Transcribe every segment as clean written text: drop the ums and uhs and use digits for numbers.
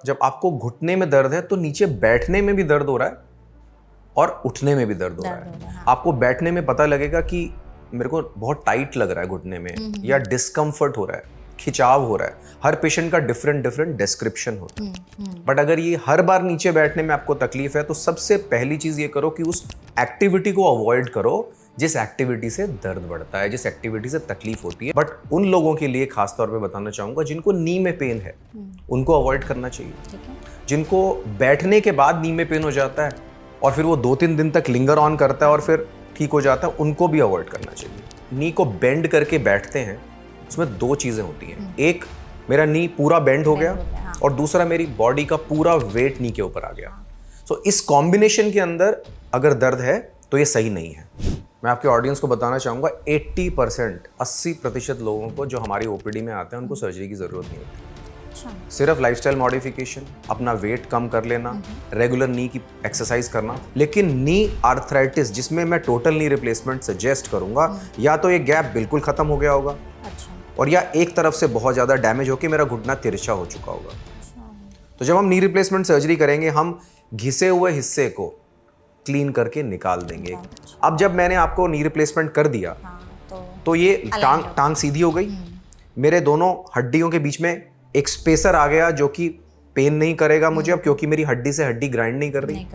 जब आपको घुटने में दर्द है तो नीचे बैठने में भी दर्द हो रहा है और उठने में भी दर्द हो रहा है। हाँ। आपको बैठने में पता लगेगा कि मेरे को बहुत टाइट लग रहा है घुटने में, या डिस्कम्फर्ट हो रहा है, खिंचाव हो रहा है। हर पेशेंट का डिफरेंट डिस्क्रिप्शन होता है। बट अगर ये हर बार नीचे बैठने में आपको तकलीफ है तो सबसे पहली चीज ये करो कि उस एक्टिविटी को अवॉइड करो जिस एक्टिविटी से दर्द बढ़ता है, जिस एक्टिविटी से तकलीफ होती है। बट उन लोगों के लिए खास तौर पे बताना चाहूंगा जिनको नी में पेन है, उनको अवॉइड करना चाहिए। जिनको बैठने के बाद नी में पेन हो जाता है और फिर वो 2-3 दिन तक लिंगर ऑन करता है और फिर ठीक हो जाता है, उनको भी अवॉइड करना चाहिए। नी को बेंड करके बैठते हैं, उसमें 2 चीजें होती हैं। एक, मेरा नी पूरा बेंड हो गया, और दूसरा, मेरी बॉडी का पूरा वेट नी के ऊपर आ गया। सो इस कॉम्बिनेशन के अंदर अगर दर्द है तो ये सही नहीं है। मैं आपके ऑडियंस को बताना चाहूँगा 80% लोगों को जो हमारी ओपीडी में आते हैं उनको सर्जरी की ज़रूरत नहीं होती। सिर्फ लाइफस्टाइल मॉडिफिकेशन, अपना वेट कम कर लेना, रेगुलर नी की एक्सरसाइज करना। लेकिन नी आर्थराइटिस जिसमें मैं टोटल नी रिप्लेसमेंट सजेस्ट करूँगा, या तो ये गैप बिल्कुल ख़त्म हो गया होगा, और या एक तरफ से बहुत ज़्यादा डैमेज होकर मेरा घुटना तिरछा हो चुका होगा। तो जब हम नी रिप्लेसमेंट सर्जरी करेंगे, हम घिसे हुए हिस्से को क्लीन करके निकाल देंगे। अब जब मैंने आपको नी रिप्लेसमेंट कर दिया तो ये टांग सीधी हो गई, मेरे दोनों हड्डियों के बीच में एक स्पेसर आ गया जो कि पेन नहीं करेगा मुझे अब, क्योंकि मेरी हड्डी से हड्डी ग्राइंड नहीं कर रही।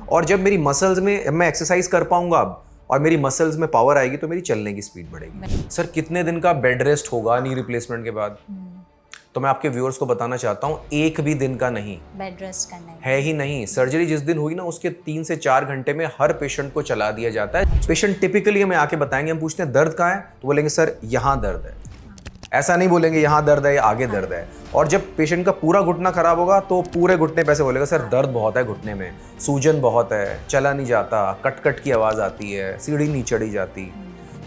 और जब मेरी मसल्स में मैं एक्सरसाइज कर पाऊंगा अब, और मेरी मसल्स में पावर आएगी, तो मेरी चलने की स्पीड बढ़ेगी। सर, कितने दिन का बेड रेस्ट होगा नी रिप्लेसमेंट के बाद? तो मैं आपके व्यूअर्स को बताना चाहता हूँ, 1 भी दिन का नहीं, बेड रेस्ट करना है ही नहीं। सर्जरी जिस दिन हुई ना, उसके 3 से 4 घंटे में हर पेशेंट को चला दिया जाता है। पेशेंट टिपिकली हमें आके बताएंगे, हम पूछते हैं दर्द कहाँ है, तो बोलेंगे सर यहाँ दर्द है। ऐसा नहीं बोलेंगे यहाँ दर्द है या आगे दर्द है। और जब पेशेंट का पूरा घुटना खराब होगा तो पूरे घुटने पे ऐसे बोलेगा सर दर्द बहुत है घुटने में, सूजन बहुत है, चला नहीं जाता, कट कट की आवाज़ आती है, सीढ़ी नहीं चढ़ी जाती।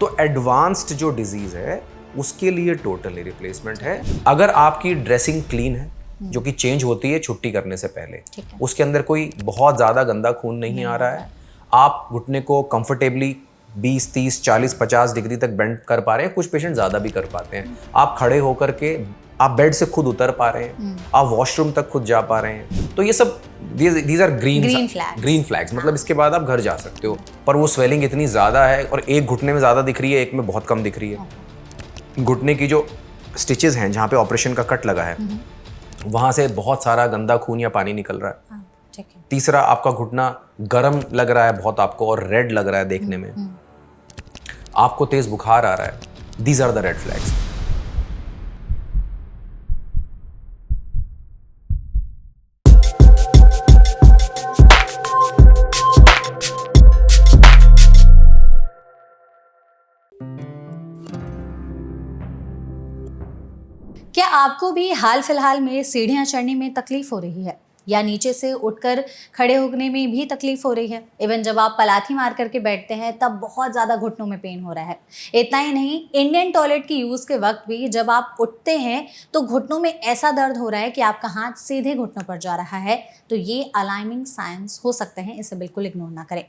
तो एडवांस्ड जो डिजीज़ है उसके लिए टोटल नी रिप्लेसमेंट है। अगर आपकी ड्रेसिंग क्लीन है, जो कि चेंज होती है छुट्टी करने से पहले, उसके अंदर कोई बहुत ज़्यादा गंदा खून नहीं आ रहा है, आप घुटने को कंफर्टेबली 20, 30, 40, 50 डिग्री तक बेंड कर पा रहे हैं, कुछ पेशेंट ज़्यादा भी कर पाते हैं, आप खड़े होकर के आप बेड से खुद उतर पा रहे हैं, आप वॉशरूम तक खुद जा पा रहे हैं, तो ये सब दीज आर ग्रीन फ्लैग्स। मतलब इसके बाद आप घर जा सकते हो। पर वो स्वेलिंग इतनी ज़्यादा है, और एक घुटने में ज़्यादा दिख रही है, एक में बहुत कम दिख रही है। घुटने की जो स्टिचेस हैं जहाँ पे ऑपरेशन का कट लगा है, वहाँ से बहुत सारा गंदा खून या पानी निकल रहा है। तीसरा, आपका घुटना गर्म लग रहा है बहुत आपको, और रेड लग रहा है देखने में, आपको तेज बुखार आ रहा है। These are the red flags. क्या आपको भी हाल फिलहाल में सीढ़ियां चढ़ने में तकलीफ हो रही है, या नीचे से उठकर खड़े होने में भी तकलीफ हो रही है? इवन जब आप पलाथी मार करके बैठते हैं तब बहुत ज़्यादा घुटनों में पेन हो रहा है। इतना ही नहीं, इंडियन टॉयलेट की यूज़ के वक्त भी जब आप उठते हैं तो घुटनों में ऐसा दर्द हो रहा है कि आपका हाथ सीधे घुटनों पर जा रहा है, तो ये अलार्मिंग साइंस हो सकते हैं, इसे बिल्कुल इग्नोर ना करें।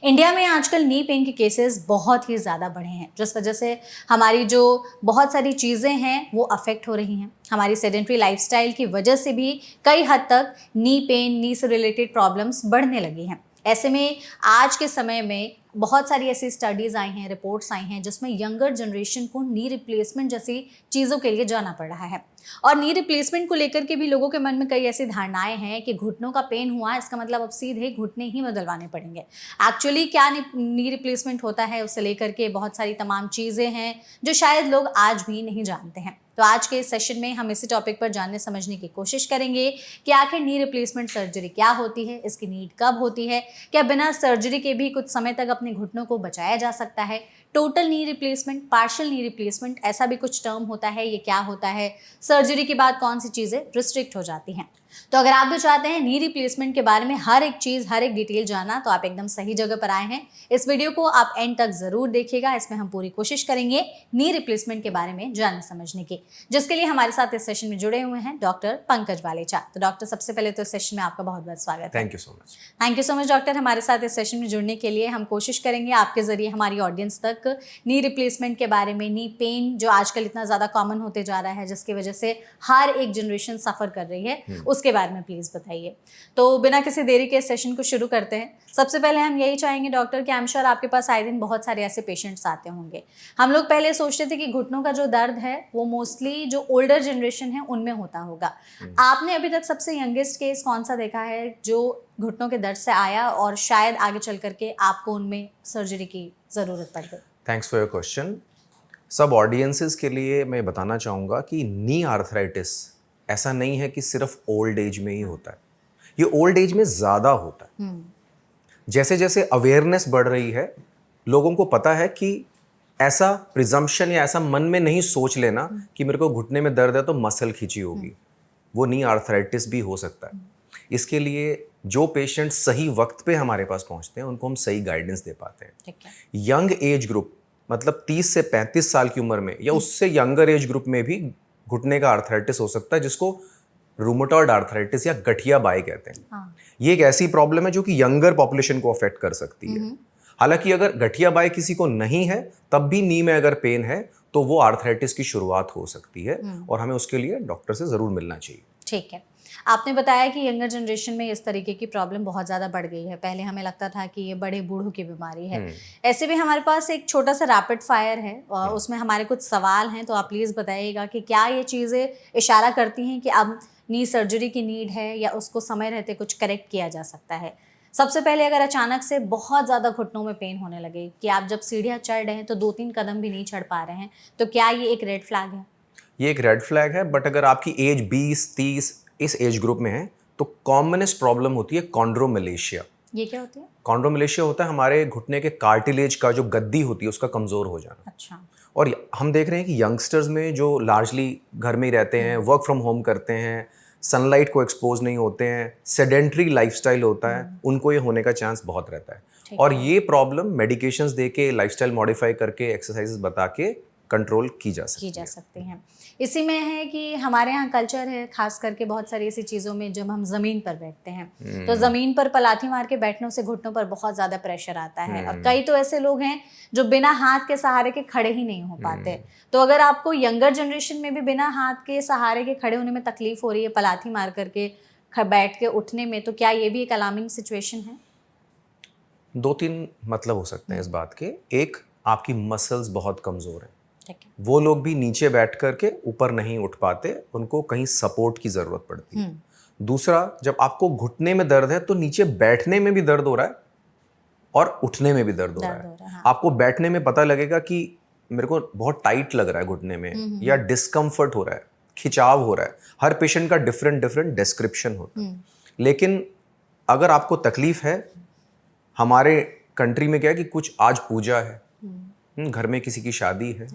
इंडिया में आजकल नी पेन के केसेस बहुत ही ज़्यादा बढ़े हैं, जिस वजह से हमारी जो बहुत सारी चीज़ें हैं वो अफेक्ट हो रही हैं। हमारी सेडेंट्री लाइफस्टाइल की वजह से भी कई हद तक नी पेन, नी से रिलेटेड प्रॉब्लम्स बढ़ने लगी हैं। ऐसे में आज के समय में बहुत सारी ऐसी स्टडीज़ आई हैं, रिपोर्ट्स आई हैं, जिसमें यंगर जनरेशन को नी रिप्लेसमेंट जैसी चीज़ों के लिए जाना पड़ रहा है। और नी रिप्लेसमेंट को लेकर के भी लोगों के मन में कई ऐसी धारणाएं हैं कि घुटनों का पेन हुआ, इसका मतलब अब सीधे घुटने ही बदलवाने पड़ेंगे। एक्चुअली क्या नी रिप्लेसमेंट होता है, उससे लेकर के बहुत सारी तमाम चीज़ें हैं जो शायद लोग आज भी नहीं जानते हैं। तो आज के इस सेशन में हम इसी टॉपिक पर जानने समझने की कोशिश करेंगे कि आखिर नी रिप्लेसमेंट सर्जरी क्या होती है, इसकी नीड कब होती है, क्या बिना सर्जरी के भी कुछ समय तक अपने घुटनों को बचाया जा सकता है, total knee replacement, partial knee replacement, ऐसा भी कुछ टर्म होता है, ये क्या होता है, सर्जरी के बाद कौन सी चीज़ें रिस्ट्रिक्ट हो जाती हैं। तो अगर आप भी चाहते हैं नी रिप्लेसमेंट के बारे में हर एक चीज़, हर एक डिटेल जानना, तो आप एकदम सही जगह पर आए हैं। इस वीडियो को आप एंड तक ज़रूर देखिएगा, इसमें हम पूरी कोशिश करेंगे नी रिप्लेसमेंट के बारे में जानने समझने की, जिसके लिए हमारे साथ इस सेशन में जुड़े हुए हैं डॉक्टर पंकज वालेचा। तो डॉक्टर, सबसे पहले तो इस सेशन में आपका बहुत बहुत स्वागत है। Thank you so much. Thank you so much doctor, हमारे साथ इस सेशन में जुड़ने के लिए। हम कोशिश करेंगे आपके ज़रिए हमारी ऑडियंस तक नी रिप्लेसमेंट के बारे में, नी पेन जो आजकल इतना ज़्यादा कॉमन होते जा रहा है, जिसकी वजह से हर एक जनरेशन सफ़र कर रही है, उसके बारे में प्लीज़ बताइए। तो बिना किसी देरी के सेशन को शुरू करते हैं। सबसे पहले हम यही चाहेंगे डॉक्टर कि आई एम श्योर आपके पास आए दिन बहुत सारे ऐसे पेशेंट्स आते होंगे। हम लोग पहले सोचते थे कि घुटनों का जो दर्द है वो मोस्टली जो ओल्डर जनरेशन है उनमें होता होगा। आपने अभी तक सबसे यंगेस्ट केस कौन सा देखा है जो घुटनों के दर्द से आया और शायद आगे चल करके आपको उनमें सर्जरी की ज़रूरत पड़ गई? Thanks for your question. सब ऑडियंसेस के लिए मैं बताना चाहूँगा कि नी आर्थराइटिस ऐसा नहीं है कि सिर्फ ओल्ड एज में ही होता है, ये ओल्ड एज में ज़्यादा होता है। जैसे जैसे अवेयरनेस बढ़ रही है, लोगों को पता है कि ऐसा प्रिजम्पशन या ऐसा मन में नहीं सोच लेना कि मेरे को घुटने में दर्द है तो मसल खिंची होगी, वो नी आर्थराइटिस भी हो सकता है। इसके लिए जो पेशेंट सही वक्त पे हमारे पास पहुंचते हैं उनको हम सही गाइडेंस दे पाते हैं। ठीक है। यंग एज ग्रुप मतलब 30 से 35 साल की उम्र में या उससे यंगर एज ग्रुप में भी घुटने का आर्थराइटिस हो सकता है, जिसको रूमेटॉइड आर्थराइटिस या गठिया बाई कहते हैं। हाँ। ये एक ऐसी प्रॉब्लम है जो कि यंगर पॉपुलेशन को अफेक्ट कर सकती है। हालांकि अगर गठिया बाई किसी को नहीं है तब भी नी में अगर पेन है तो वो आर्थराइटिस की शुरुआत हो सकती है और हमें उसके लिए डॉक्टर से ज़रूर मिलना चाहिए। ठीक है। आपने बताया कि यंगर जनरेशन में इस तरीके की प्रॉब्लम बहुत ज़्यादा बढ़ गई है। पहले हमें लगता था कि ये बड़े बूढ़ों की बीमारी है। ऐसे भी हमारे पास एक छोटा सा रैपिड फायर है और उसमें हमारे कुछ सवाल हैं, तो आप प्लीज़ बताइएगा कि क्या ये चीज़ें इशारा करती हैं कि अब नी सर्जरी की नीड है या उसको समय रहते कुछ करेक्ट किया जा सकता है। सबसे पहले अगर अचानक से बहुत ज़्यादा घुटनों में पेन होने लगे कि आप जब सीढ़ियाँ चढ़ रहे हैं तो 2-3 कदम भी नहीं चढ़ पा रहे हैं, तो क्या ये एक रेड फ्लैग है? ये एक रेड फ्लैग है, बट अगर आपकी एज 20-30 इस एज ग्रुप में है तो कॉमनेस्ट प्रॉब्लम होती है कॉन्ड्रोमलेशिया। ये क्या होती है? कॉन्ड्रोमलेशिया होता है हमारे घुटने के कार्टिलेज का जो गद्दी होती है उसका कमज़ोर हो जाना। अच्छा। और हम देख रहे हैं कि यंगस्टर्स में जो लार्जली घर में ही रहते हैं, वर्क फ्रॉम होम करते हैं, सनलाइट को एक्सपोज नहीं होते हैं, सेडेंट्री लाइफस्टाइल होता है, उनको ये होने का चांस बहुत रहता है। और ये प्रॉब्लम मेडिकेशंस दे के, लाइफस्टाइल मॉडिफाई करके, एक्सरसाइजेस बता के कंट्रोल की जा सकती है। इसी में है कि हमारे यहाँ कल्चर है, खास करके बहुत सारी ऐसी चीज़ों में जब हम ज़मीन पर बैठते हैं तो ज़मीन पर पलाथी मार के बैठने से घुटनों पर बहुत ज़्यादा प्रेशर आता है और कई तो ऐसे लोग हैं जो बिना हाथ के सहारे के खड़े ही नहीं हो पाते। तो अगर आपको यंगर जनरेशन में भी बिना हाथ के सहारे के खड़े होने में तकलीफ हो रही है, पलाथी मार करके बैठ के उठने में, तो क्या ये भी एक अलार्मिंग सिचुएशन है? 2-3 मतलब हो सकते हैं इस बात के। एक, आपकी मसल्स बहुत कमज़ोर हैं, ठीक है। वो लोग भी नीचे बैठ करके ऊपर नहीं उठ पाते, उनको कहीं सपोर्ट की ज़रूरत पड़ती है। दूसरा, जब आपको घुटने में दर्द है तो नीचे बैठने में भी दर्द हो रहा है और उठने में भी दर्द हो रहा है। हाँ। आपको बैठने में पता लगेगा कि मेरे को बहुत टाइट लग रहा है घुटने में, या डिस्कम्फर्ट हो रहा है, खिंचाव हो रहा है। हर पेशेंट का डिफरेंट डिस्क्रिप्शन होता है। लेकिन अगर आपको तकलीफ है, हमारे कंट्री में क्या है कि कुछ आज पूजा है, घर में किसी की शादी है,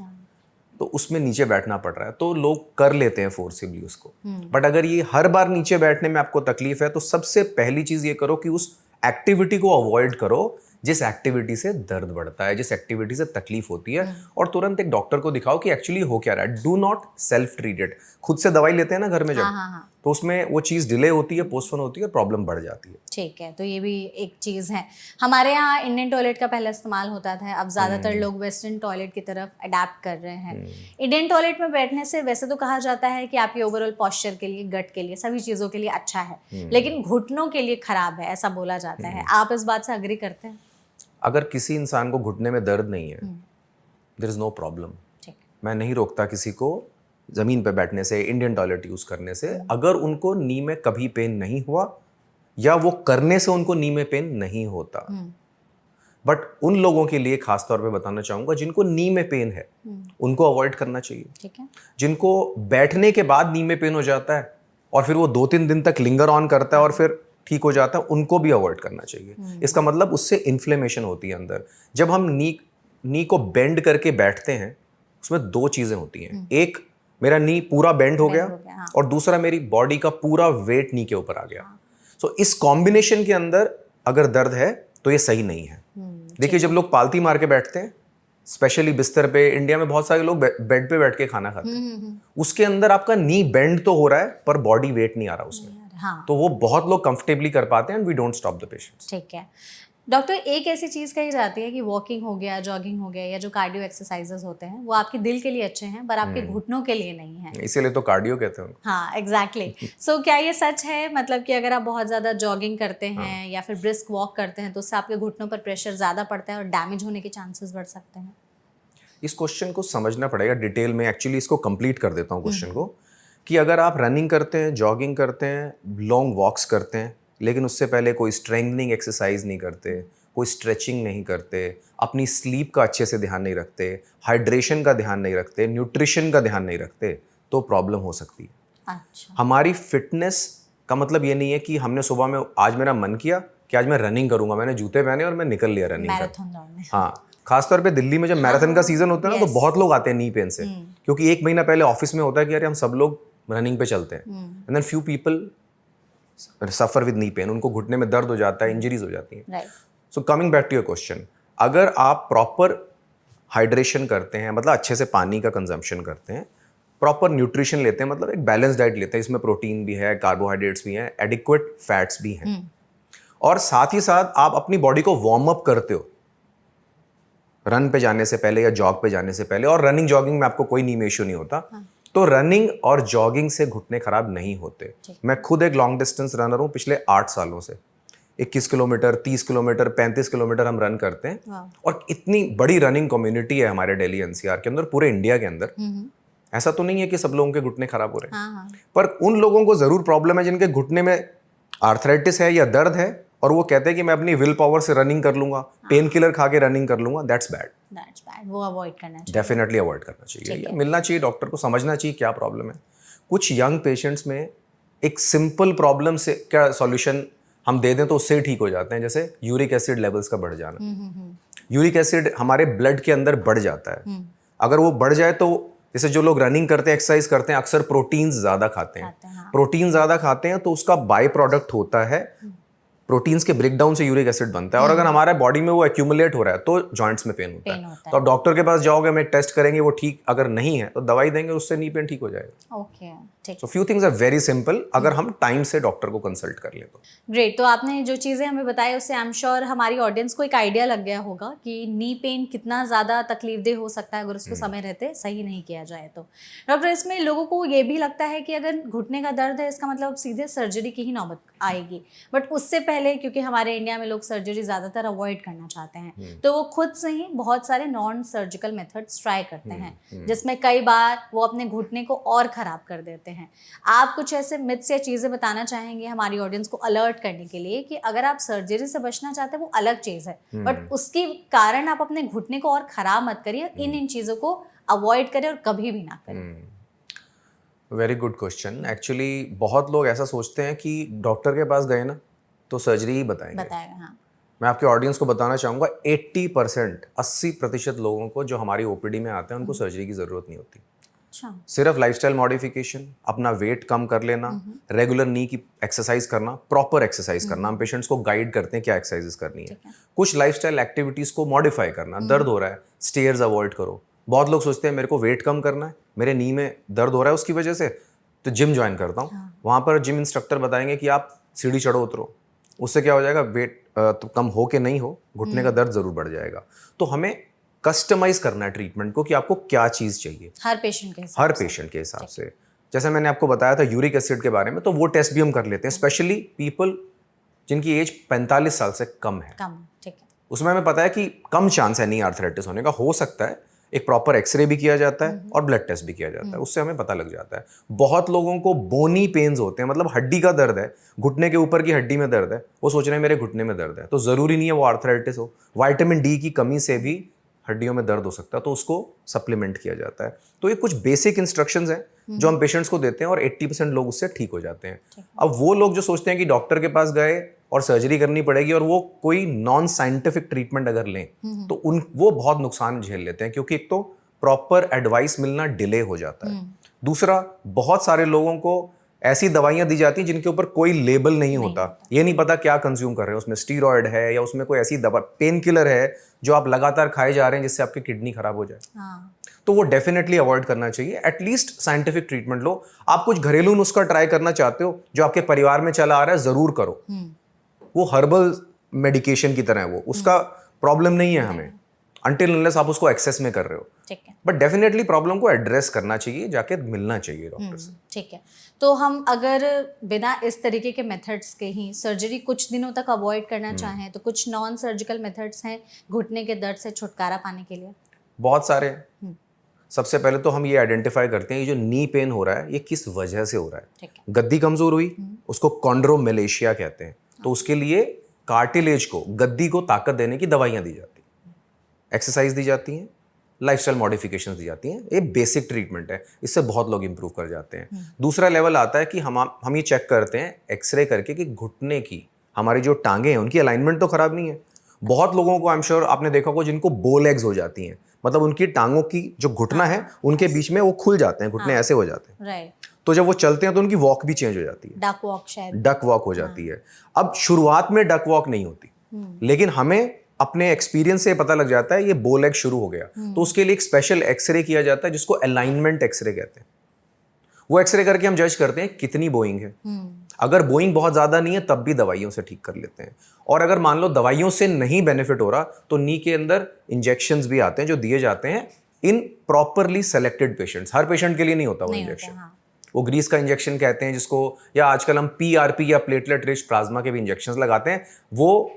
तो उसमें नीचे बैठना पड़ रहा है, तो लोग कर लेते हैं फोर्सिबली उसको। बट अगर ये हर बार नीचे बैठने में आपको तकलीफ है तो सबसे पहली चीज ये करो कि उस एक्टिविटी को अवॉइड करो जिस एक्टिविटी से दर्द बढ़ता है, जिस एक्टिविटी से तकलीफ होती है, और तुरंत एक डॉक्टर को दिखाओ कि एक्चुअली हो क्या रहा है। Do not self treat it. खुद से दवाई लेते हैं ना घर में जब, तो उसमें वो चीज़ डिले होती है, पोस्टपोन होती है, प्रॉब्लम बढ़ जाती है। ठीक है, तो ये भी एक चीज़ है। हमारे यहाँ इंडियन टॉयलेट का पहले इस्तेमाल होता था, अब ज़्यादातर लोग वेस्टर्न टॉयलेट की तरफ अडेप्ट कर रहे हैं। इंडियन टॉयलेट में बैठने से वैसे तो कहा जाता है कि आपके ओवरऑल पॉस्चर के लिए, गट के लिए, सभी चीज़ों के लिए अच्छा है, लेकिन घुटनों के लिए खराब है, ऐसा बोला जाता है। आप इस बात से अग्री करते हैं? अगर किसी इंसान को घुटने में दर्द नहीं है, देयर इज नो प्रॉब्लम। मैं नहीं रोकता किसी को ज़मीन पे बैठने से, इंडियन टॉयलेट यूज़ करने से, अगर उनको नी में कभी पेन नहीं हुआ या वो करने से उनको नी में पेन नहीं होता। बट उन लोगों के लिए खास तौर पे बताना चाहूँगा जिनको नी में पेन है, उनको अवॉइड करना चाहिए। ठीक है। जिनको बैठने के बाद नी में पेन हो जाता है और फिर वो 2-3 दिन तक लिंगर ऑन करता है और फिर ठीक हो जाता है, उनको भी अवॉइड करना चाहिए। इसका मतलब उससे इन्फ्लेमेशन होती है अंदर। जब हम नी को बेंड करके बैठते हैं, उसमें 2 चीज़ें होती हैं। एक, मेरा नी पूरा बेंड हो गया, हाँ। और दूसरा, मेरी बॉडी का पूरा वेट नी के ऊपर आ गया। सो इस कॉम्बिनेशन के अंदर अगर दर्द है तो ये सही नहीं है। देखिए, जब लोग पालती मार के बैठते हैं, स्पेशली बिस्तर पे, इंडिया में बहुत सारे लोग बेड पे बैठ के खाना खाते हैं, उसके अंदर आपका नी बेंड तो हो रहा है पर बॉडी वेट नहीं आ रहा उसमें। हाँ। तो वो बहुत लोग कंफर्टेबली कर पाते हैं, and we don't stop the patients. ठीक है। डॉक्टर, एक ऐसी चीज़ कही जाती है कि वॉकिंग हो गया, जॉगिंग हो गया, या जो कार्डियो एक्सरसाइजेस होते हैं वो आपके दिल के लिए अच्छे हैं पर आपके घुटनों के लिए नहीं है। इसीलिए तो कार्डियो कहते हैं उनको। हाँ, एग्जैक्टली। सो क्या ये सच है, मतलब कि अगर आप बहुत ज़्यादा जॉगिंग करते हैं या फिर ब्रिस्क वॉक करते हैं तो उससे आपके घुटनों पर प्रेशर ज़्यादा पड़ता है और डैमेज होने के चांसेस बढ़ सकते हैं? इस क्वेश्चन को समझना पड़ेगा डिटेल में। एक्चुअली इसको कंप्लीट कर देता हूँ क्वेश्चन को, कि अगर आप रनिंग करते हैं, जॉगिंग करते हैं, लॉन्ग वॉक्स करते हैं, लेकिन उससे पहले कोई स्ट्रेंथनिंग एक्सरसाइज नहीं करते, कोई स्ट्रेचिंग नहीं करते, अपनी स्लीप का अच्छे से ध्यान नहीं रखते, हाइड्रेशन का ध्यान नहीं रखते, न्यूट्रिशन का ध्यान नहीं रखते, तो प्रॉब्लम हो सकती है। अच्छा। हमारी फिटनेस का मतलब ये नहीं है कि हमने सुबह में आज मेरा मन किया कि आज मैं रनिंग करूंगा, मैंने जूते पहने और मैं निकल लिया रनिंग कर। मैराथन दौड़ने। हाँ, खासतौर पे दिल्ली में जब मैराथन का सीजन होता है ना, तो बहुत लोग आते हैं नी पेन से, क्योंकि एक महीना पहले ऑफिस में होता है कि अरे हम सब लोग रनिंग पे चलते हैं, and then few people suffer with knee pain, उनको घुटने में दर्द हो जाता है, इंजरीज हो जाती हैं। Right. So coming back to your question, अगर आप प्रॉपर हाइड्रेशन करते हैं, मतलब अच्छे से पानी का कंजम्पशन करते हैं, प्रॉपर न्यूट्रिशन लेते हैं, मतलब एक बैलेंस डाइट लेते हैं, इसमें प्रोटीन भी है, कार्बोहाइड्रेट्स भी हैं, एडिक्वेट फैट्स भी हैं, और साथ ही साथ आप अपनी बॉडी को वार्म अप करते हो रन पे जाने से पहले या जॉग पे जाने से पहले, और रनिंग जॉगिंग में आपको कोई नीम इश्यू नहीं होता, तो रनिंग और जॉगिंग से घुटने खराब नहीं होते। मैं खुद एक लॉन्ग डिस्टेंस रनर हूँ पिछले 8 सालों से। 21 किलोमीटर, 30 किलोमीटर, 35 किलोमीटर हम रन करते हैं, और इतनी बड़ी रनिंग कम्युनिटी है हमारे दिल्ली एनसीआर के अंदर, पूरे इंडिया के अंदर। ऐसा तो नहीं है कि सब लोगों के घुटने खराब हो रहे हैं, पर उन लोगों को जरूर प्रॉब्लम है जिनके घुटने में आर्थराइटिस है या दर्द है, और वो कहते हैं कि मैं अपनी विल पावर से रनिंग कर लूंगा, पेन किलर खा के रनिंग कर लूंगा। दैट्स बैड, वो अवॉइड करना चाहिए। डेफिनेटली अवॉइड करना चाहिए, या मिलना चाहिए डॉक्टर को, समझना चाहिए क्या प्रॉब्लम है। कुछ यंग पेशेंट्स में एक सिंपल प्रॉब्लम से क्या सॉल्यूशन हम दे दें तो उससे ही ठीक हो जाते हैं, जैसे यूरिक एसिड लेवल्स का बढ़ जाना। यूरिक एसिड हमारे ब्लड के अंदर बढ़ जाता है, अगर वो बढ़ जाए तो जैसे जो लोग रनिंग करते हैं, एक्सरसाइज करते हैं, अक्सर प्रोटीन्स ज़्यादा खाते हैं। प्रोटीन ज़्यादा खाते हैं तो उसका बाय प्रोडक्ट होता है, प्रोटीन्स के ब्रेकडाउन से यूरिक एसिड बनता है, और अगर हमारे बॉडी में वो एक्यूमुलेट हो रहा है तो जॉइंट्स में पेन होता है। तो आप डॉक्टर के पास जाओगे, मैं टेस्ट करेंगे, वो ठीक अगर नहीं है तो दवाई देंगे, उससे नी पेन ठीक हो जाएगा। ओके, ठीक। So few things are very simple, अगर हम टाइम से डॉक्टर को कंसल्ट कर ले तो। ग्रेट। तो आपने जो चीज़ें हमें बताई उससे आई एम श्योर हमारी ऑडियंस को एक आइडिया लग गया होगा कि नी पेन कितना ज़्यादा तकलीफदेह हो सकता है अगर उसको समय रहते सही नहीं किया जाए तो। डॉक्टर, इसमें लोगों को ये भी लगता है कि अगर घुटने का दर्द है इसका मतलब सीधे सर्जरी की ही नौबत आएगी, बट उससे पहले क्योंकि हमारे इंडिया में लोग सर्जरी ज़्यादातर अवॉइड करना चाहते हैं, तो वो खुद से ही बहुत सारे नॉन सर्जिकल मेथड्स ट्राई करते हैं, जिसमें कई बार वो अपने घुटने को और ख़राब कर देते हैं। आप कुछ ऐसे मिथ्स या चीज़ें बताना चाहेंगे हमारी ऑडियंस को अलर्ट करने के लिए कि अगर आप सर्जरी से बचना चाहते हैं वो अलग चीज़ है, बट उसके कारण आप अपने घुटने को और ख़राब मत करिए, इन चीज़ों को अवॉइड करें और कभी भी ना करें। Very good question. एक्चुअली बहुत लोग ऐसा सोचते हैं कि डॉक्टर के पास गए ना तो सर्जरी ही बताएगा। हाँ। मैं आपके ऑडियंस को बताना चाहूँगा 80%, 80% लोगों को जो हमारी ओपीडी में आते हैं उनको सर्जरी की ज़रूरत नहीं होती। अच्छा। सिर्फ लाइफस्टाइल मॉडिफिकेशन, अपना वेट कम कर लेना, रेगुलर नी की एक्सरसाइज करना, प्रॉपर एक्सरसाइज करना, हम पेशेंट्स को गाइड करते हैं क्या एक्सरसाइजेस करनी है। कुछ लाइफस्टाइल एक्टिविटीज़ को मॉडिफाई करना, दर्द हो रहा है स्टेयर्स अवॉइड करो। बहुत लोग सोचते हैं मेरे को वेट कम करना है, मेरे नी में दर्द हो रहा है उसकी वजह से, तो जिम ज्वाइन करता हूँ। वहाँ पर जिम इंस्ट्रक्टर बताएंगे कि आप सीढ़ी चढ़ो उतरो, उससे क्या हो जाएगा, वेट तो कम हो के नहीं हो, घुटने का दर्द जरूर बढ़ जाएगा। तो हमें कस्टमाइज करना है ट्रीटमेंट को कि आपको क्या चीज़ चाहिए हर पेशेंट के हिसाब से। जैसे मैंने आपको बताया था यूरिक एसिड के बारे में, तो वो टेस्ट भी हम कर लेते हैं, स्पेशली पीपल जिनकी एज 45 साल से कम है। ठीक है। उसमें हमें पता है कि कम चांस है नी आर्थराइटिस होने का, हो सकता है। एक प्रॉपर एक्सरे भी किया जाता है और ब्लड टेस्ट भी किया जाता है, उससे हमें पता लग जाता है। बहुत लोगों को बोनी पेन्स होते हैं, मतलब हड्डी का दर्द है, घुटने के ऊपर की हड्डी में दर्द है, वो सोच रहे हैं मेरे घुटने में दर्द है, तो ज़रूरी नहीं है वो आर्थराइटिस हो। विटामिन डी की कमी से भी हड्डियों में दर्द हो सकता है, तो उसको सप्लीमेंट किया जाता है। तो ये कुछ बेसिक इंस्ट्रक्शंस हैं जो हम पेशेंट्स को देते हैं, और 80% लोग उससे ठीक हो जाते हैं। अब वो लोग जो सोचते हैं कि डॉक्टर के पास गए और सर्जरी करनी पड़ेगी, और वो कोई नॉन साइंटिफिक ट्रीटमेंट अगर लें तो वो बहुत नुकसान झेल लेते हैं, क्योंकि एक तो प्रॉपर एडवाइस मिलना डिले हो जाता है, दूसरा बहुत सारे लोगों को ऐसी दवाइयां दी जाती हैं जिनके ऊपर कोई लेबल नहीं होता। ये नहीं पता क्या कंज्यूम कर रहे हैं, उसमें स्टीरॉयड है या उसमें कोई ऐसी दवा, पेन किलर है जो आप लगातार खाए जा रहे हैं जिससे आपकी किडनी खराब हो जाए। तो वो डेफिनेटली अवॉइड करना चाहिए। एटलीस्ट साइंटिफिक ट्रीटमेंट लो। आप कुछ घरेलू नुस्खा ट्राई करना चाहते हो जो आपके परिवार में चला आ रहा है, जरूर करो। वो हर्बल मेडिकेशन की तरह है वो, उसका प्रॉब्लम नहीं है हमें, अनटिल अनलेस आप उसको एक्सेस में कर रहे हो। ठीक है। बट डेफिनेटली प्रॉब्लम को एड्रेस करना चाहिए, जाके मिलना चाहिए डॉक्टर से। ठीक है। तो हम अगर बिना इस तरीके के मेथड्स के ही सर्जरी कुछ दिनों तक अवॉइड करना चाहें तो कुछ नॉन सर्जिकल मेथड्स हैं घुटने के दर्द से छुटकारा पाने के लिए? बहुत सारे हैं। सबसे पहले तो हम ये आइडेंटिफाई करते हैं ये जो नी पेन हो रहा है ये किस वजह से हो रहा है। ठीक है। गद्दी कमजोर हुई, उसको कॉन्ड्रोमेलेशिया कहते हैं, तो उसके लिए कार्टिलेज को, गद्दी को ताकत देने की दवाइयां दी जाती हैं, एक्सरसाइज दी जाती हैं, लाइफस्टाइल मॉडिफिकेशंस दी जाती हैं। ये बेसिक ट्रीटमेंट है, इससे बहुत लोग इंप्रूव कर जाते हैं। दूसरा लेवल आता है कि हम ये चेक करते हैं एक्सरे करके कि घुटने की, हमारी जो टांगे हैं उनकी अलाइनमेंट तो खराब नहीं है। बहुत लोगों को आई एम श्योर आपने देखा होगा जिनको बो लेग्स हो जाती हैं, मतलब उनकी टांगों की जो घुटना है उनके बीच में वो खुल जाते हैं, घुटने ऐसे हो जाते हैं। राइट। तो जब वो चलते हैं तो उनकी वॉक भी चेंज हो जाती है, डक वॉक शायद। डक वॉक हो जाती है। अब शुरुआत में डक वॉक नहीं होती, लेकिन हमें अपने एक्सपीरियंस से पता लग जाता है ये बो लेग शुरू हो गया, तो उसके लिए एक स्पेशल एक्सरे किया जाता है जिसको अलाइनमेंट एक्सरे कहते हैं। वो एक्सरे करके हम जज करते हैं कितनी बोइंग है। अगर बोइंग बहुत ज्यादा नहीं है तब भी दवाइयों से ठीक कर लेते हैं। और अगर मान लो दवाइयों से नहीं बेनिफिट हो रहा तो नी के अंदर इंजेक्शंस भी आते हैं जो दिए जाते हैं इन प्रॉपरली सेलेक्टेड पेशेंट्स। हर पेशेंट के लिए नहीं होता वो इंजेक्शन। वो ग्रीस का इंजेक्शन कहते हैं जिसको, या आजकल हम पीआरपी या प्लेटलेट रिच प्लाज्मा के भी इंजेक्शंस लगाते हैं। वो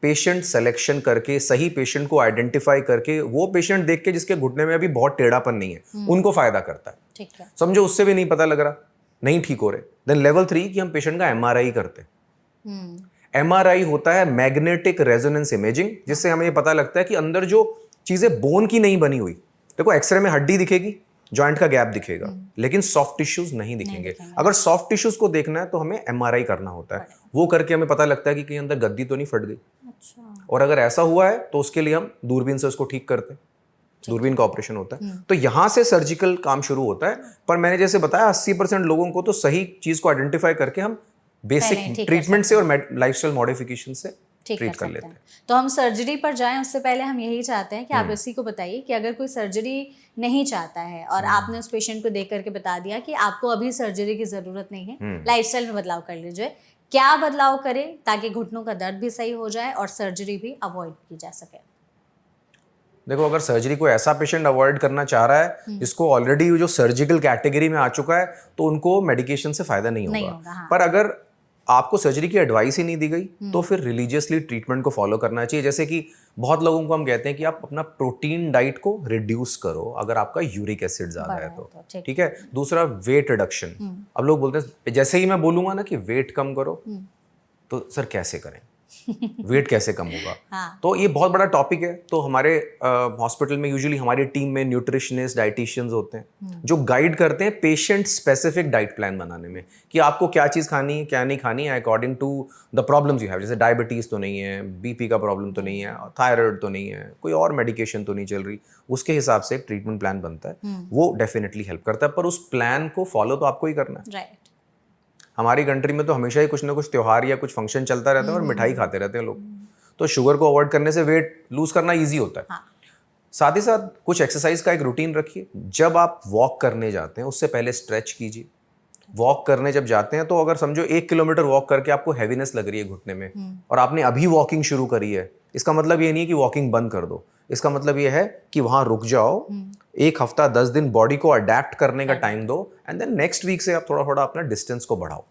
पेशेंट सिलेक्शन करके, सही पेशेंट को आइडेंटिफाई करके, वो पेशेंट देख के जिसके घुटने में अभी बहुत टेढ़ापन नहीं है उनको फायदा करता है। ठीक है। समझो उससे भी नहीं पता लग रहा, नहीं ठीक हो रहे, देन लेवल 3 कि हम पेशेंट का एमआरआई करते हैं। एमआरआई होता है मैग्नेटिक रेजोनेंस इमेजिंग, जिससे हमें ये पता लगता है कि अंदर जो चीजें बोन की नहीं बनी हुई, देखो एक्सरे में हड्डी दिखेगी, जॉइंट का गैप दिखेगा, लेकिन सॉफ्ट टिश्यूज नहीं दिखेंगे। अगर सॉफ्ट टिश्यूज को देखना है तो हमें एमआरआई करना होता है। वो करके हमें पता लगता है कि कहीं अंदर गद्दी तो नहीं फट गई। अच्छा। और अगर ऐसा हुआ है तो उसके लिए हम दूरबीन से उसको ठीक करते हैं, दूरबीन का ऑपरेशन होता है। तो यहां से सर्जिकल काम शुरू होता है। पर मैंने जैसे बताया 80% लोगों को तो सही चीज को आइडेंटिफाई करके हम बेसिक ट्रीटमेंट से और लाइफस्टाइल मॉडिफिकेशन से ट्रीट कर लेते हैं। तो हम सर्जरी पर जाएं उससे पहले हम यही चाहते हैं कि आप इसी को बताइए कि अगर कोई सर्जरी नहीं चाहता है और आपने उस पेशेंट को देख करके बता दिया कि आपको अभी सर्जरी की जरूरत नहीं है, लाइफस्टाइल में बदलाव कर लीजिए, क्या बदलाव करें ताकि घुटनों का दर्द भी सही हो जाए और सर्जरी भी अवॉइड की जा सके? देखो, अगर सर्जरी को ऐसा पेशेंट अवॉइड करना चाह रहा है जिसको ऑलरेडी जो सर्जिकल कैटेगरी में आ चुका है तो उनको मेडिकेशन से फायदा नहीं होगा। हाँ। पर अगर आपको सर्जरी की एडवाइस ही नहीं दी गई तो फिर रिलीजियसली ट्रीटमेंट को फॉलो करना चाहिए। जैसे कि बहुत लोगों को हम कहते हैं कि आप अपना प्रोटीन डाइट को रिड्यूस करो अगर आपका यूरिक एसिड ज्यादा है तो, ठीक है। दूसरा वेट रिडक्शन। अब लोग बोलते हैं, जैसे ही मैं बोलूंगा ना कि वेट कम करो तो सर कैसे करें, वेट कैसे कम होगा? हाँ। तो ये बहुत बड़ा टॉपिक है। तो हमारे हॉस्पिटल में यूजुअली हमारी टीम में न्यूट्रिशनिस्ट, डाइटिशियंस होते हैं जो गाइड करते हैं पेशेंट स्पेसिफिक डाइट प्लान बनाने में कि आपको क्या चीज़ खानी है, क्या नहीं खानी है, according to the problems you have. जैसे डायबिटीज़ तो नहीं है, बीपी का प्रॉब्लम तो नहीं है, थायराइड तो नहीं है, कोई और मेडिकेशन तो नहीं चल रही, उसके हिसाब से एक ट्रीटमेंट प्लान बनता है। वो डेफिनेटली हेल्प करता है, पर उस प्लान को फॉलो तो आपको ही करना है। राइट। हमारी कंट्री में तो हमेशा ही कुछ ना कुछ त्योहार या कुछ फंक्शन चलता रहता है और मिठाई खाते रहते हैं लोग। तो शुगर को अवॉइड करने से वेट लूज करना इजी होता है। हाँ। साथ ही साथ कुछ एक्सरसाइज का एक रूटीन रखिए। जब आप वॉक करने जाते हैं उससे पहले स्ट्रेच कीजिए। वॉक करने जब जाते हैं तो अगर समझो 1 किलोमीटर वॉक करके आपको हैवीनेस लग रही है घुटने में और आपने अभी वॉकिंग शुरू करी है, इसका मतलब ये नहीं है कि वॉकिंग बंद कर दो। इसका मतलब ये है कि वहां रुक जाओ, 1 हफ्ता 10 दिन बॉडी को अडेप्ट करने का टाइम दो, एंड देन नेक्स्ट वीक से आप थोड़ा थोड़ा अपना डिस्टेंस को बढ़ाओ।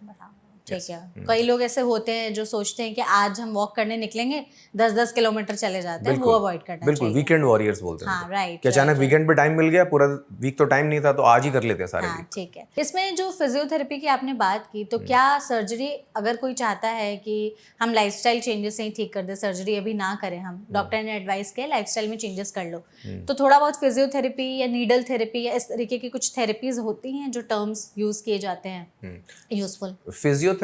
ठीक है। कई लोग ऐसे होते हैं जो सोचते हैं कि आज हम वॉक करने निकलेंगे, 10-10 किलोमीटर चले जाते हैं, वो अवॉइड करना चाहिए। बिल्कुल, वीकेंड वॉरियर्स बोलते हैं। हाँ, राइट। कि अचानक वीकेंड पे टाइम मिल गया, पूरा वीक तो टाइम नहीं था तो आज ही कर लेते हैं सारे वीक। ठीक है। इसमें जो फिजियोथेरेपी की आपने बात की, तो क्या सर्जरी अगर कोई चाहता है कि हम लाइफस्टाइल चेंजेस से ही ठीक कर दे, सर्जरी अभी ना करें, हम डॉक्टर ने एडवाइस किया लाइफस्टाइल में चेंजेस कर लो, तो थोड़ा बहुत फिजियोथेरेपी या नीडल थेरेपी या इस तरीके की कुछ थेरेपीज होती हैं जो टर्म्स यूज किए जाते हैं यूजफुल? फिजियोथेरेपी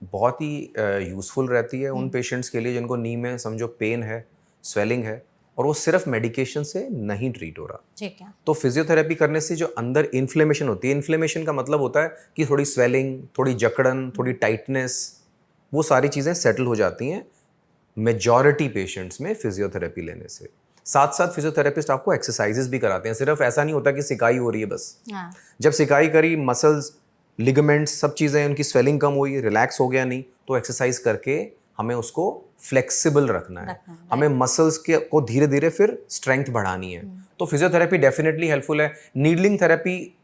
बहुत ही यूज़फुल रहती है उन पेशेंट्स के लिए जिनको नी में समझो पेन है, स्वेलिंग है और वो सिर्फ मेडिकेशन से नहीं ट्रीट हो रहा। ठीक है। तो फिजियोथेरेपी करने से जो अंदर इन्फ्लेमेशन होती है, इन्फ्लेमेशन का मतलब होता है कि थोड़ी स्वेलिंग, थोड़ी जकड़न, थोड़ी टाइटनेस, वो सारी चीज़ें सेटल हो जाती हैं मेजॉरिटी पेशेंट्स में फिजियोथेरेपी लेने से। साथ साथ फिजियोथेरेपिस्ट आपको एक्सरसाइजेस भी कराते हैं। सिर्फ ऐसा नहीं होता कि सिकाई हो रही है बस। जब सिकाई करी, मसल्स, लिगामेंट्स, सब चीज़ें, उनकी स्वेलिंग कम हुई, रिलैक्स हो गया नहीं, तो एक्सरसाइज करके हमें उसको फ्लेक्सिबल रखना है, हमें मसल्स के को धीरे धीरे फिर स्ट्रेंथ बढ़ानी है। तो फिजियोथेरेपी डेफिनेटली हेल्पफुल है। नीडलिंग थेरेपी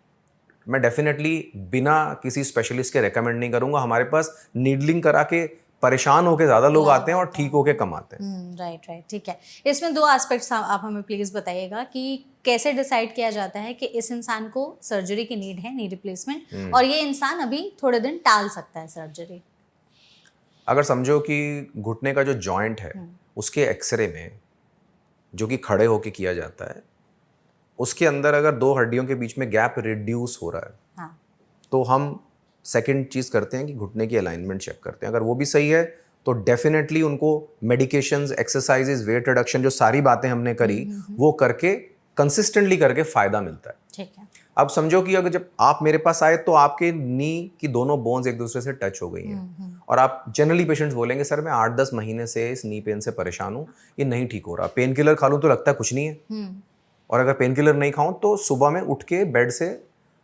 मैं डेफिनेटली बिना किसी स्पेशलिस्ट के रेकमेंड नहीं करूंगा। हमारे पास नीडलिंग करा के परेशान होके ज्यादा लोग आते हैं और ठीक होके कम आते हैं। राइट, ठीक है। इसमें दो एस्पेक्ट्स आप हमें प्लीज बताइएगा कि कैसे डिसाइड किया जाता है कि इस इंसान को सर्जरी की नीड है, नी रिप्लेसमेंट, और ये इंसान अभी थोड़े दिन टाल सकता है सर्जरी। अगर समझो कि घुटने का जो जॉइंट है उसके एक्सरे में, जो कि खड़े होके किया जाता है, उसके अंदर अगर दो हड्डियों के बीच में गैप रिड्यूस हो रहा है, हाँ, तो हम सेकंड चीज़ करते हैं कि घुटने की अलाइनमेंट चेक करते हैं। अगर वो भी सही है तो डेफिनेटली उनको मेडिकेशंस, एक्सरसाइजेज, वेट रिडक्शन, जो सारी बातें हमने करी वो करके कंसिस्टेंटली करके फ़ायदा मिलता है। ठीक है। अब समझो कि अगर जब आप मेरे पास आए तो आपके नी की दोनों बोन्स एक दूसरे से टच हो गई हैं, और आप जनरली पेशेंट्स बोलेंगे सर मैं 8-10 महीने से इस नी पेन से परेशान हूँ, ये नहीं ठीक हो रहा, पेन किलर खा लूँ तो लगता है कुछ नहीं है, और अगर पेन किलर नहीं खाऊं तो सुबह में उठ के बेड से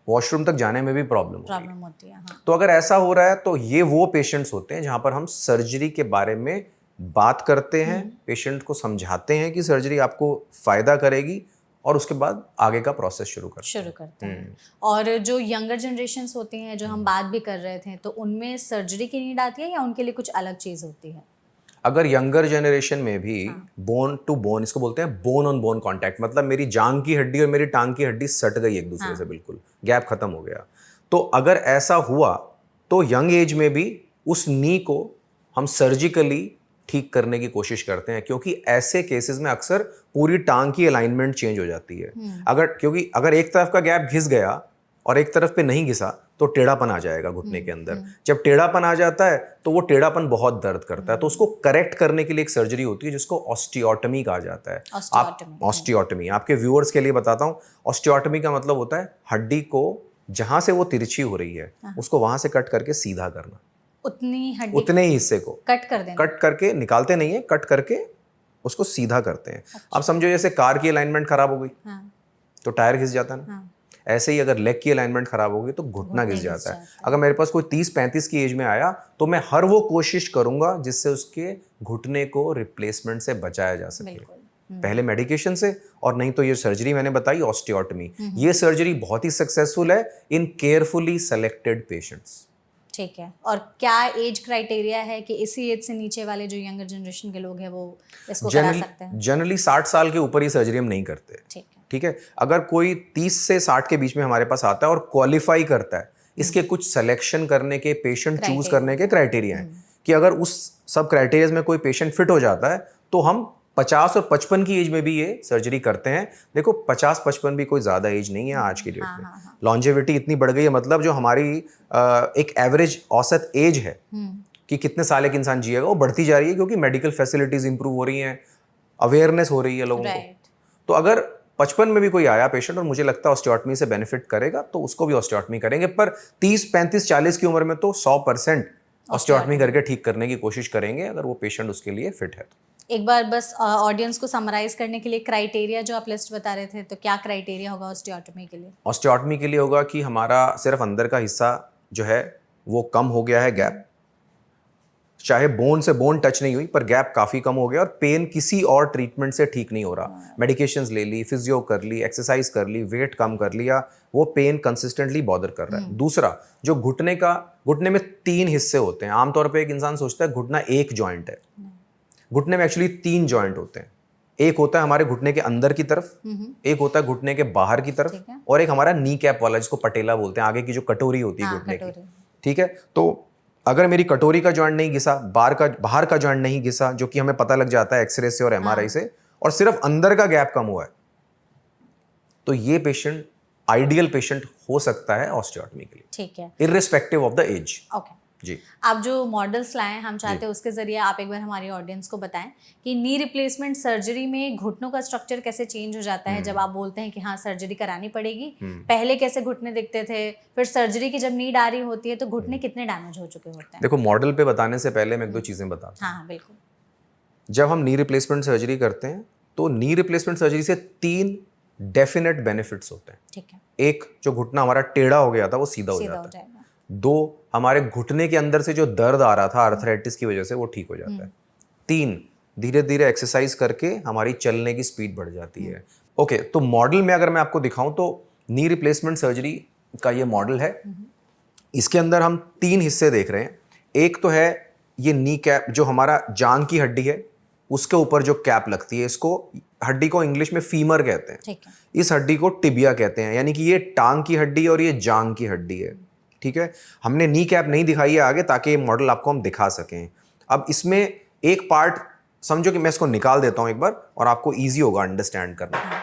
वॉशरूम तक जाने में भी प्रॉब्लम होती है। हाँ। तो अगर ऐसा हो रहा है तो ये वो पेशेंट्स होते हैं जहां पर हम सर्जरी के बारे में बात करते हैं, पेशेंट को समझाते हैं कि सर्जरी आपको फायदा करेगी, और उसके बाद आगे का प्रोसेस शुरू करते हैं। और जो यंगर जनरेशंस होती हैं, जो हम बात भी कर रहे थे, तो उनमें सर्जरी की नीड आती है या उनके लिए कुछ अलग चीज़ होती है? अगर यंगर जनरेशन में भी बोन टू बोन, इसको बोलते हैं बोन ऑन बोन कांटेक्ट, मतलब मेरी जांग की हड्डी और मेरी टांग की हड्डी सट गई एक दूसरे से, बिल्कुल गैप खत्म हो गया, तो अगर ऐसा हुआ तो यंग एज में भी उस नी को हम सर्जिकली ठीक करने की कोशिश करते हैं, क्योंकि ऐसे केसेस में अक्सर पूरी टांग की अलाइनमेंट चेंज हो जाती है। क्योंकि अगर एक तरफ का गैप घिस गया और एक तरफ पे नहीं घिसा तो टेढ़ापन आ जाएगा घुटने के अंदर। जब टेढ़ापन आ जाता है तो वो टेढ़ापन बहुत दर्द करता है, तो उसको करेक्ट करने के लिए एक सर्जरी होती है जिसको ऑस्टियोटमी कहा जाता है। ऑस्टियोटमी आपके व्यूअर्स के लिए बताता हूँ। ऑस्टियोटमी का मतलब होता है हड्डी को जहां से वो तिरछी हो रही है उसको वहां से कट करके सीधा करना, उतने ही हिस्से को कट कर देना, कट करके निकालते नहीं है, कट करके उसको सीधा करते हैं। अब समझो जैसे कार की अलाइनमेंट खराब हो गई तो टायर घिस जाता है ना, ऐसे ही अगर लेग की अलाइनमेंट खराब होगी तो घुटना घिस जाता है। अगर मेरे पास कोई 30-35 की एज में आया तो मैं हर वो कोशिश करूंगा जिससे उसके घुटने को रिप्लेसमेंट से बचाया जा सके, पहले मेडिकेशन से, और नहीं तो ये सर्जरी मैंने बताई ऑस्टियोटमी, ये सर्जरी बहुत ही सक्सेसफुल है इन केयरफुली सेलेक्टेड पेशेंट्स। ठीक है। और क्या एज क्राइटेरिया है कि इसी एज से नीचे वाले जो यंगर जनरेशन के लोग हैं वो इसको करा सकते हैं? जनरली 60 साल के ऊपर ही सर्जरी हम नहीं करते। ठीक है। अगर कोई 30 से 60 के बीच में हमारे पास आता है और क्वालिफाई करता है, इसके कुछ सिलेक्शन करने के, पेशेंट चूज करने के क्राइटेरिया हैं कि अगर उस सब क्राइटेरियाज में कोई पेशेंट फिट हो जाता है तो हम 50 और 55 की एज में भी ये सर्जरी करते हैं। देखो 50-55 भी कोई ज़्यादा एज नहीं है आज की डेट में। लॉन्जेविटी इतनी बढ़ गई है, मतलब जो हमारी एक एवरेज औसत एज है कि कितने साल एक इंसान जिएगा वो बढ़ती जा रही है, क्योंकि मेडिकल फैसिलिटीज़ इंप्रूव हो रही हैं, अवेयरनेस हो रही है लोगों को। तो अगर 55 में भी कोई आया पेशेंट और मुझे लगता है ऑस्टियोटमी से बेनिफिट करेगा तो उसको भी ऑस्टियोटमी करेंगे, पर 30, 35, 40 की उम्र में तो 100% ऑस्टियोटमी करके ठीक करने की कोशिश करेंगे अगर वो पेशेंट उसके लिए फिट है। एक बार बस ऑडियंस को समराइज करने के लिए क्राइटेरिया जो आप लिस्ट बता रहे थे, तो क्या क्राइटेरिया होगा ऑस्टियोटमी के लिए? ऑस्टियोटमी के लिए होगा कि हमारा सिर्फ अंदर का हिस्सा जो है वो कम हो गया है, गैप, चाहे बोन से बोन टच नहीं हुई पर गैप काफ़ी कम हो गया, और पेन किसी और ट्रीटमेंट से ठीक नहीं हो रहा। मेडिकेशंस ले ली, फिजियो कर ली, एक्सरसाइज कर ली, वेट कम कर लिया, वो पेन कंसिस्टेंटली बॉदर कर रहा है। दूसरा, जो घुटने में 3 हिस्से होते हैं। आमतौर पे एक इंसान सोचता है घुटना एक जॉइंट है, घुटने में एक्चुअली 3 जॉइंट होते हैं। एक होता है हमारे घुटने के अंदर की तरफ, एक होता है घुटने के बाहर की तरफ, और एक हमारा नी कैप वाला जिसको पटेला बोलते हैं, आगे की जो कटोरी होती है घुटने की। ठीक है। तो अगर मेरी कटोरी का जॉइंट नहीं घिसा, बाहर का जॉइंट नहीं घिसा, जो कि हमें पता लग जाता है एक्सरे से और एमआरआई से, और सिर्फ अंदर का गैप कम हुआ है, तो ये पेशेंट आइडियल पेशेंट हो सकता है ऑस्टियोटमी के लिए। ठीक है, irrespective of the age. Okay जी। आप जो मॉडल्स लाए हैं, हम चाहते हैं उसके जरिए आप एक बार हमारी ऑडियंस को बताएं कि नी रिप्लेसमेंट सर्जरी में घुटनों का स्ट्रक्चर कैसे चेंज हो जाता है जब आप बोलते हैं कि हाँ सर्जरी करानी पड़ेगी। पहले कैसे घुटने दिखते थे, फिर सर्जरी की जब नीड आ रही होती है तो घुटने कितने डैमेज हो चुके होते हैं? देखो, मॉडल पे बताने से पहले मैं 1-2 चीजें बताता हूं। हाँ बिल्कुल। जब हम नी रिप्लेसमेंट सर्जरी करते हैं तो नी रिप्लेसमेंट सर्जरी से 3 डेफिनेट बेनिफिट्स होते हैं। ठीक है। एक, जो घुटना हमारा टेढ़ा हो गया था वो सीधा हो जाता है। 2, हमारे घुटने के अंदर से जो दर्द आ रहा था आर्थराइटिस की वजह से वो ठीक हो जाता है। 3 धीरे धीरे एक्सरसाइज करके हमारी चलने की स्पीड बढ़ जाती है। ओके, तो मॉडल में अगर मैं आपको दिखाऊं तो नी रिप्लेसमेंट सर्जरी का ये मॉडल है। इसके अंदर हम 3 हिस्से देख रहे हैं। एक तो है ये नी कैप, जो हमारा जांग की हड्डी है उसके ऊपर जो कैप लगती है, इसको हड्डी को इंग्लिश में फीमर कहते हैं। ठीक है। इस हड्डी को टिबिया कहते हैं, यानी कि ये टांग की हड्डी और ये जांग की हड्डी है। ठीक है, हमने नी कैप नहीं दिखाई है आगे ताकि ये मॉडल आपको हम दिखा सकें। अब इसमें एक पार्ट समझो कि मैं इसको निकाल देता हूं एक बार और आपको इजी होगा अंडरस्टैंड करना।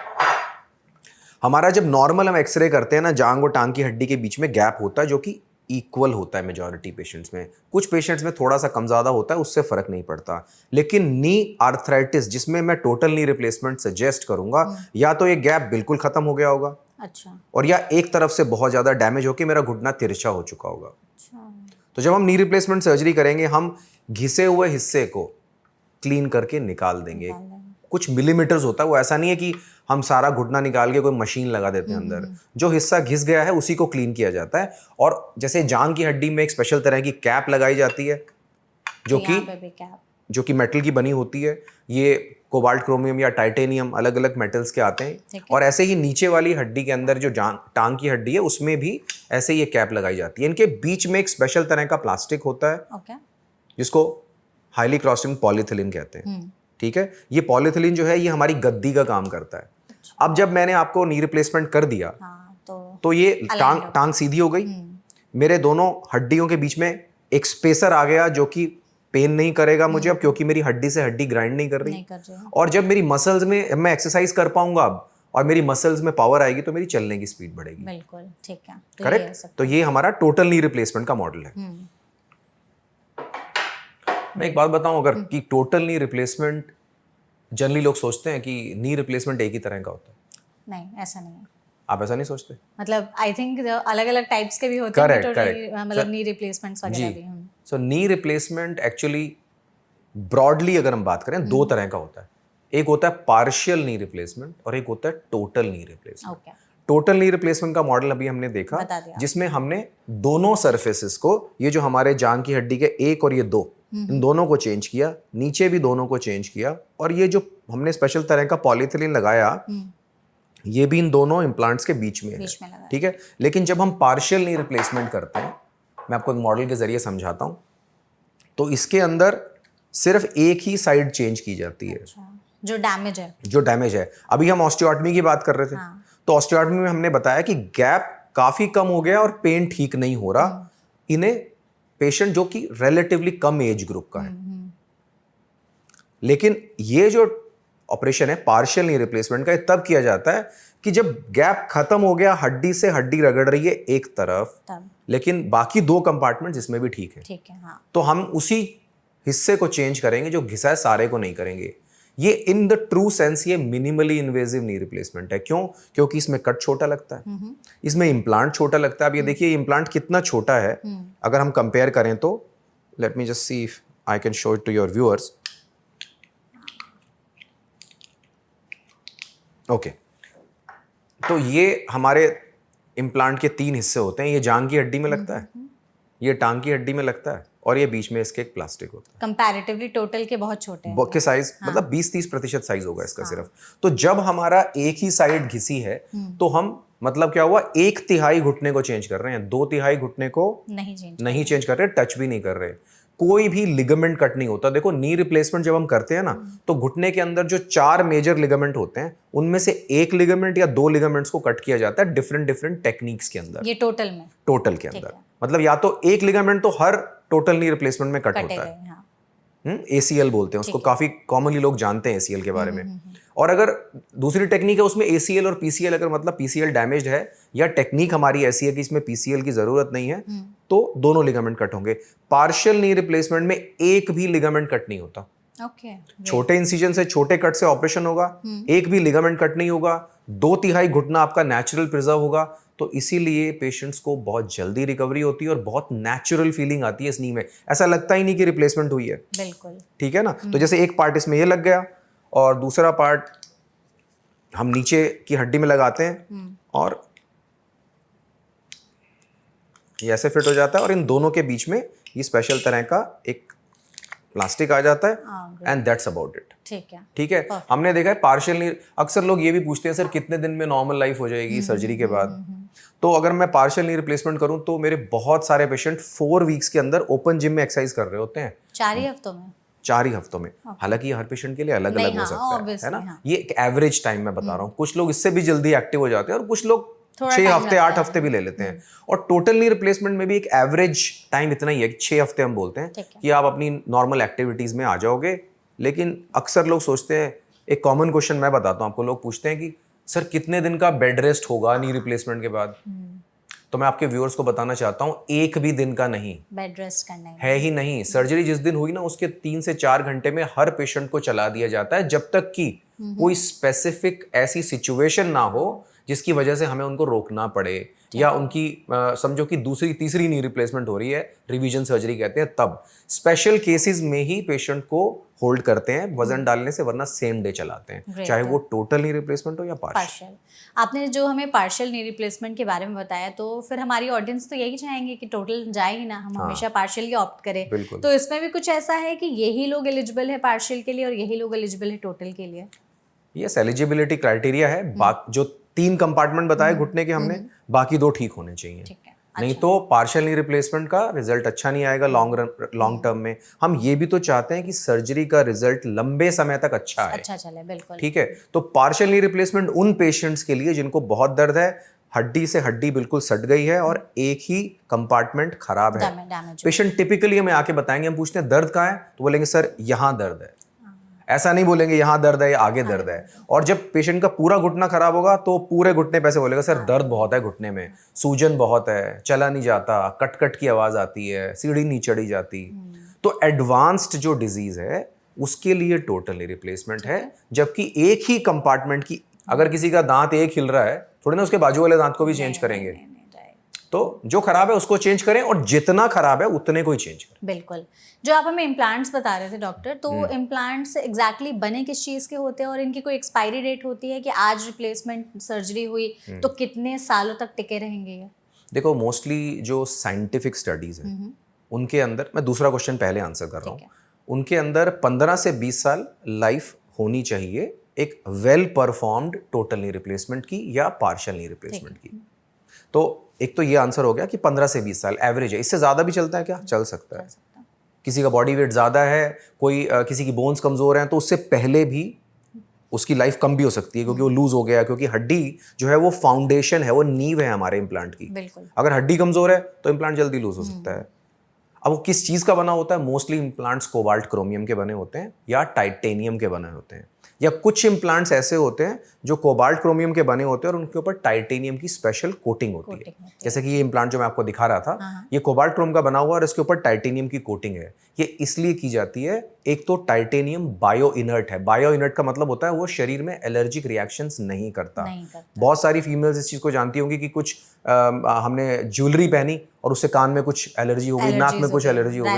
हमारा जब नॉर्मल हम एक्सरे करते हैं ना, जांग और टांग की हड्डी के बीच में गैप होता है जो कि इक्वल होता है मेजॉरिटी पेशेंट्स में। कुछ पेशेंट्स में थोड़ा सा कम ज़्यादा होता है, उससे फर्क नहीं पड़ता। लेकिन नी आर्थराइटिस जिसमें मैं टोटल नी रिप्लेसमेंट सजेस्ट करूंगा, या तो ये गैप बिल्कुल खत्म हो गया होगा, अच्छा, और या एक तरफ से बहुत ज़्यादा डैमेज होकर मेरा घुटना तिरछा हो चुका होगा। अच्छा, तो जब हम नी रिप्लेसमेंट सर्जरी करेंगे, हम घिसे हुए हिस्से को क्लीन करके निकाल देंगे। कुछ मिलीमीटर्स होता है, वो ऐसा नहीं है कि हम सारा घुटना निकाल के कोई मशीन लगा देते हैं अंदर। जो हिस्सा घिस गया है उसी को क्लीन किया जाता है। और जैसे जांग की हड्डी में एक स्पेशल तरह की कैप लगाई जाती है जो कि मेटल की बनी होती है। ये कोबाल्ट, क्रोमियम या टाइटेनियम अलग अलग मेटल्स के आते हैं। और ऐसे ही नीचे वाली हड्डी के अंदर जो टांग की हड्डी है उसमें भी ऐसे ये कैप लगाई जाती है। इनके बीच में एक स्पेशल तरह का प्लास्टिक होता है जिसको हाईली क्रॉसिंग पॉलीथिलीन कहते हैं। ठीक है, ये पॉलीथिलीन जो है ये हमारी गद्दी का काम करता है। अब जब मैंने आपको नी रिप्लेसमेंट कर दिया, तो ये टांग सीधी हो गई, मेरे दोनों हड्डियों के बीच में एक स्पेसर आ गया जो कि पेन नहीं करेगा मुझे अब, क्योंकि मेरी हड्डी से हड्डी ग्राइंड नहीं कर रही। और जब मेरी मसल्स में मैं एक्सरसाइज कर पाऊंगा अब और मेरी मसल्स में पावर आएगी तो मेरी चलने की स्पीड बढ़ेगी। बिल्कुल ठीक है, करेक्ट। तो ये हमारा टोटल नी रिप्लेसमेंट का मॉडल है। मैं एक बात बताऊं, अगर कि टोटल नी रिप्लेसमेंट, जनरली लोग सोचते हैं कि नी रिप्लेसमेंट एक ही तरह का होता है। नहीं, ऐसा नहीं है। आप ऐसा नहीं सोचते? मतलब आई थिंक अलग अलग टाइप्स के भी होते हैं टोटली, मतलब नी रिप्लेसमेंट्स वगैरह भी। सो नी रिप्लेसमेंट एक्चुअली ब्रॉडली अगर हम बात करें, 2 तरह का होता है। एक होता है पार्शियल नी रिप्लेसमेंट और एक होता है total knee replacement. Total knee replacement का मॉडल अभी हमने देखा, जिसमें हमने दोनों सरफेसेस को, ये जो हमारे जांग की हड्डी के 1 और ये 2, इन दोनों को चेंज किया, नीचे भी दोनों को चेंज किया, और ये जो हमने स्पेशल तरह का पॉलीथिलीन लगाया ये भी इन दोनों इम्प्लांट्स के बीच में है। ठीक है, लेकिन जब हम पार्शियल नी रिप्लेसमेंट करते हैं, मैं आपको एक मॉडल के जरिए समझाता हूं, तो इसके अंदर सिर्फ एक ही साइड चेंज की जाती है। अच्छा, जो डैमेज है। अभी हम ऑस्टियोटमी की बात कर रहे थे। तो ऑस्टियोटमी में हमने बताया कि गैप काफी कम हो गया और पेन ठीक नहीं हो रहा इन्हें पेशेंट जो कि रिलेटिवली कम एज ग्रुप का है। लेकिन ये जो ऑपरेशन है पार्शियल नी रिप्लेसमेंट का, ये तब किया जाता है कि जब गैप खत्म हो गया, हड्डी से हड्डी रगड़ रही है एक तरफ, लेकिन बाकी 2 कंपार्टमेंट इसमें भी ठीक है। हाँ। तो हम उसी हिस्से को चेंज करेंगे, जो घिसा है सारे को नहीं करेंगे। ये इन द ट्रू सेंस ये मिनिमली इन्वेजिव नी रिप्लेसमेंट है। क्यों? क्योंकि इसमें कट छोटा लगता है, इसमें इम्प्लांट छोटा लगता है। अब ये देखिए इम्प्लांट कितना छोटा है, अगर हम कंपेयर करें तो let me just see if I can show it to your viewers. Okay, तो ये हमारे इम्प्लांट के 3 हिस्से होते हैं। ये जांग की हड्डी में लगता है, ये टांग की हड्डी में लगता है, और ये बीच में इसके एक प्लास्टिक होता है। कंपैरेटिवली टोटल के बहुत छोटे हैं के साइज। हाँ। मतलब 20-30% साइज होगा इसका। हाँ। सिर्फ तो जब हमारा एक ही साइड घिसी है तो हम, मतलब क्या हुआ, 1/3 घुटने को चेंज कर रहे हैं, 2/3 घुटने को नहीं चेंज कर रहे, टच भी नहीं कर रहे। कोई भी लिगामेंट कट नहीं होता। देखो नी रिप्लेसमेंट जब हम करते हैं ना, तो घुटने के अंदर जो 4 मेजर लिगामेंट होते हैं उनमें से 1 लिगामेंट या 2 लिगामेंट्स को कट किया जाता है डिफरेंट टेक्निक्स के अंदर। ये टोटल के अंदर, मतलब या तो 1 लिगामेंट तो हर टोटल नी रिप्लेसमेंट में कट होता है। ACL बोलते हैं उसको, काफी कॉमनली लोग जानते हैं ACL के बारे में। और अगर दूसरी टेक्निक है उसमें ACL और PCL, अगर मतलब PCL डैमेज्ड है या टेक्निक हमारी ऐसी है कि इसमें PCL की जरूरत नहीं है, तो दोनों लिगामेंट कट होंगे। पार्शियल नी रिप्लेसमेंट में एक भी लिगामेंट कट नहीं होता। छोटे इंसिजन से, छोटे कट से ऑपरेशन होगा, एक भी लिगामेंट कट नहीं होगा, 2/3 घुटना आपका नेचुरल प्रिजर्व होगा। तो इसीलिए पेशेंट्स को बहुत जल्दी रिकवरी होती है और बहुत नेचुरल फीलिंग आती है इस नी में। ऐसा लगता ही नहीं कि रिप्लेसमेंट हुई है। बिल्कुल ठीक है ना। तो जैसे एक पार्ट इसमें ये लग गया और दूसरा पार्ट हम नीचे की हड्डी में लगाते हैं और ये ऐसे फिट हो जाता है, और इन दोनों के बीच में ये स्पेशल तरह का एक प्लास्टिक आ जाता है हाँ, एंड दैट्स अबाउट इट। ठीक है। ठीक है, हमने देखा है पार्शियल नी, अक्सर लोग ये भी पूछते हैं सर कितने दिन में नॉर्मल लाइफ हो जाएगी सर्जरी के बाद। तो अगर मैं पार्शियल नी रिप्लेसमेंट करूं तो मेरे बहुत सारे पेशेंट 4 वीक्स के अंदर ओपन जिम में एक्सरसाइज कर रहे होते हैं, 4 ही हफ्तों में। 4 ही हफ्तों में। हालांकि हर पेशेंट के लिए अलग अलग हो हाँ, सकता है obviously, ना। हाँ। ये एक एवरेज टाइम मैं बता रहा हूँ, कुछ लोग इससे भी जल्दी एक्टिव हो जाते हैं और कुछ लोग थोड़ा 6 time हफ्ते लगता 8 है। हफ्ते भी ले लेते हैं। और टोटल नी रिप्लेसमेंट में भी एक एवरेज टाइम इतना ही है, 6 हफ्ते हम बोलते हैं ठीक है। कि आप अपनी नॉर्मल एक्टिविटीज में आ जाओगे। लेकिन अक्सर लोग सोचते हैं, एक कॉमन क्वेश्चन मैं बताता हूँ आपको, लोग पूछते हैं कि सर कितने दिन का बेड रेस्ट होगा नी रिप्लेसमेंट के बाद। तो मैं आपके व्यूअर्स को बताना चाहता हूँ, एक भी दिन का नहीं बेड रेस्ट करना है ही नहीं। सर्जरी जिस दिन हुई ना उसके 3 से 4 घंटे में हर पेशेंट को चला दिया जाता है, जब तक कि कोई स्पेसिफिक ऐसी सिचुएशन ना हो जिसकी वजह से हमें उनको रोकना पड़े, या उनकी समझो कि दूसरी तीसरी नी रिप्लेसमेंट हो रही है, रिवीजन सर्जरी कहते हैं, तब स्पेशल केसेस में ही पेशेंट को होल्ड करते हैं वजन डालने से, वरना सेम डे चलाते हैं, चाहे वो टोटल नी रिप्लेसमेंट हो या पार्शियल। आपने जो हमें पार्शियल नी रिप्लेसमेंट के बारे में बताया, तो फिर हमारी ऑडियंस तो यही चाहेंगे कि टोटल जाए ही ना, हम हमेशा पार्शियल ही ऑप्ट करें। बिल्कुल। तो इसमें भी कुछ ऐसा है कि यही लोग एलिजिबल है पार्शियल के लिए और यही लोग एलिजिबल है टोटल के लिए? यस, एलिजिबिलिटी क्राइटेरिया है। जो 3 कंपार्टमेंट बताए घुटने के हमने, बाकी 2 ठीक होने चाहिए। ठीक है। नहीं तो पार्शियल नी रिप्लेसमेंट का रिजल्ट अच्छा नहीं आएगा लॉन्ग टर्म में। हम ये भी तो चाहते हैं कि सर्जरी का रिजल्ट लंबे समय तक अच्छा है, अच्छा चले, बिल्कुल। ठीक है। तो पार्शियल नी रिप्लेसमेंट उन पेशेंट्स के लिए जिनको बहुत दर्द है, हड्डी से हड्डी बिल्कुल सट गई है और एक ही कंपार्टमेंट खराब है। डैमेज। पेशेंट टिपिकली हमें आके बताएंगे, हम पूछते हैं दर्द कहाँ है, तो बोलेंगे सर यहाँ दर्द है। ऐसा नहीं बोलेंगे यहाँ दर्द है या आगे दर्द है। और जब पेशेंट का पूरा घुटना खराब होगा तो पूरे घुटने पे ऐसे बोलेगा सर दर्द बहुत है घुटने में, सूजन बहुत है, चला नहीं जाता, कट कट की आवाज आती है, सीढ़ी नहीं चढ़ी जाती। तो एडवांस्ड जो डिजीज है उसके लिए टोटल रिप्लेसमेंट है। जबकि एक ही कंपार्टमेंट की, अगर किसी का दांत एक हिल रहा है, थोड़ी ना उसके बाजू वाले दांत को भी चेंज करेंगे। तो जो खराब है उसको चेंज करें और जितना खराब है उतने को ही चेंज करें। बिल्कुल। जो आप हमें इम्प्लांट्स बता रहे थे डॉक्टर, तो इम्प्लांट्स एग्जैक्टली बने किस चीज़ के होते हैं और इनकी कोई एक्सपायरी डेट होती है कि आज रिप्लेसमेंट सर्जरी हुई तो कितने सालों तक टिके रहेंगे ये? देखो, मोस्टली जो साइंटिफिक स्टडीज हैं उनके अंदर, मैं दूसरा क्वेश्चन पहले आंसर कर रहा हूँ, उनके अंदर 15 से 20 साल लाइफ होनी चाहिए एक well performed total knee replacement की या पार्शियल नी रिप्लेसमेंट की। तो एक तो ये आंसर हो गया कि 15 से 20 साल एवरेज है। इससे ज़्यादा भी चलता है क्या? चल सकता है। किसी का बॉडी वेट ज़्यादा है, कोई किसी की बोन्स कमज़ोर हैं, तो उससे पहले भी उसकी लाइफ कम भी हो सकती है, क्योंकि वो लूज हो गया, क्योंकि हड्डी जो है वो फाउंडेशन है, वो नींव है हमारे इम्प्लांट की। अगर हड्डी कमज़ोर है तो इम्प्लांट जल्दी लूज हो सकता है। अब वो किस चीज़ का बना होता है? मोस्टली इम्प्लांट्स कोबाल्ट क्रोमियम के बने होते हैं या टाइटेनियम के बने होते हैं, या कुछ इम्प्लांट्स ऐसे होते हैं जो कोबाल्ट क्रोमियम के बने होते हैं और उनके ऊपर टाइटेनियम की स्पेशल कोटिंग होती है। जैसे कि ये इम्प्लांट जो मैं आपको दिखा रहा था, ये कोबाल्ट क्रोम का बना हुआ और इसके ऊपर टाइटेनियम की कोटिंग है। ये इसलिए की जाती है, एक तो टाइटेनियम बायो इनर्ट है। बायो इनर्ट का मतलब होता है वो शरीर में एलर्जिक रिएक्शंस नहीं करता। बहुत सारी फीमेल्स इस चीज़ को जानती होंगी कि कुछ हमने ज्वेलरी पहनी और उससे कान में कुछ एलर्जी हो गई, नाक में कुछ एलर्जी हो गई,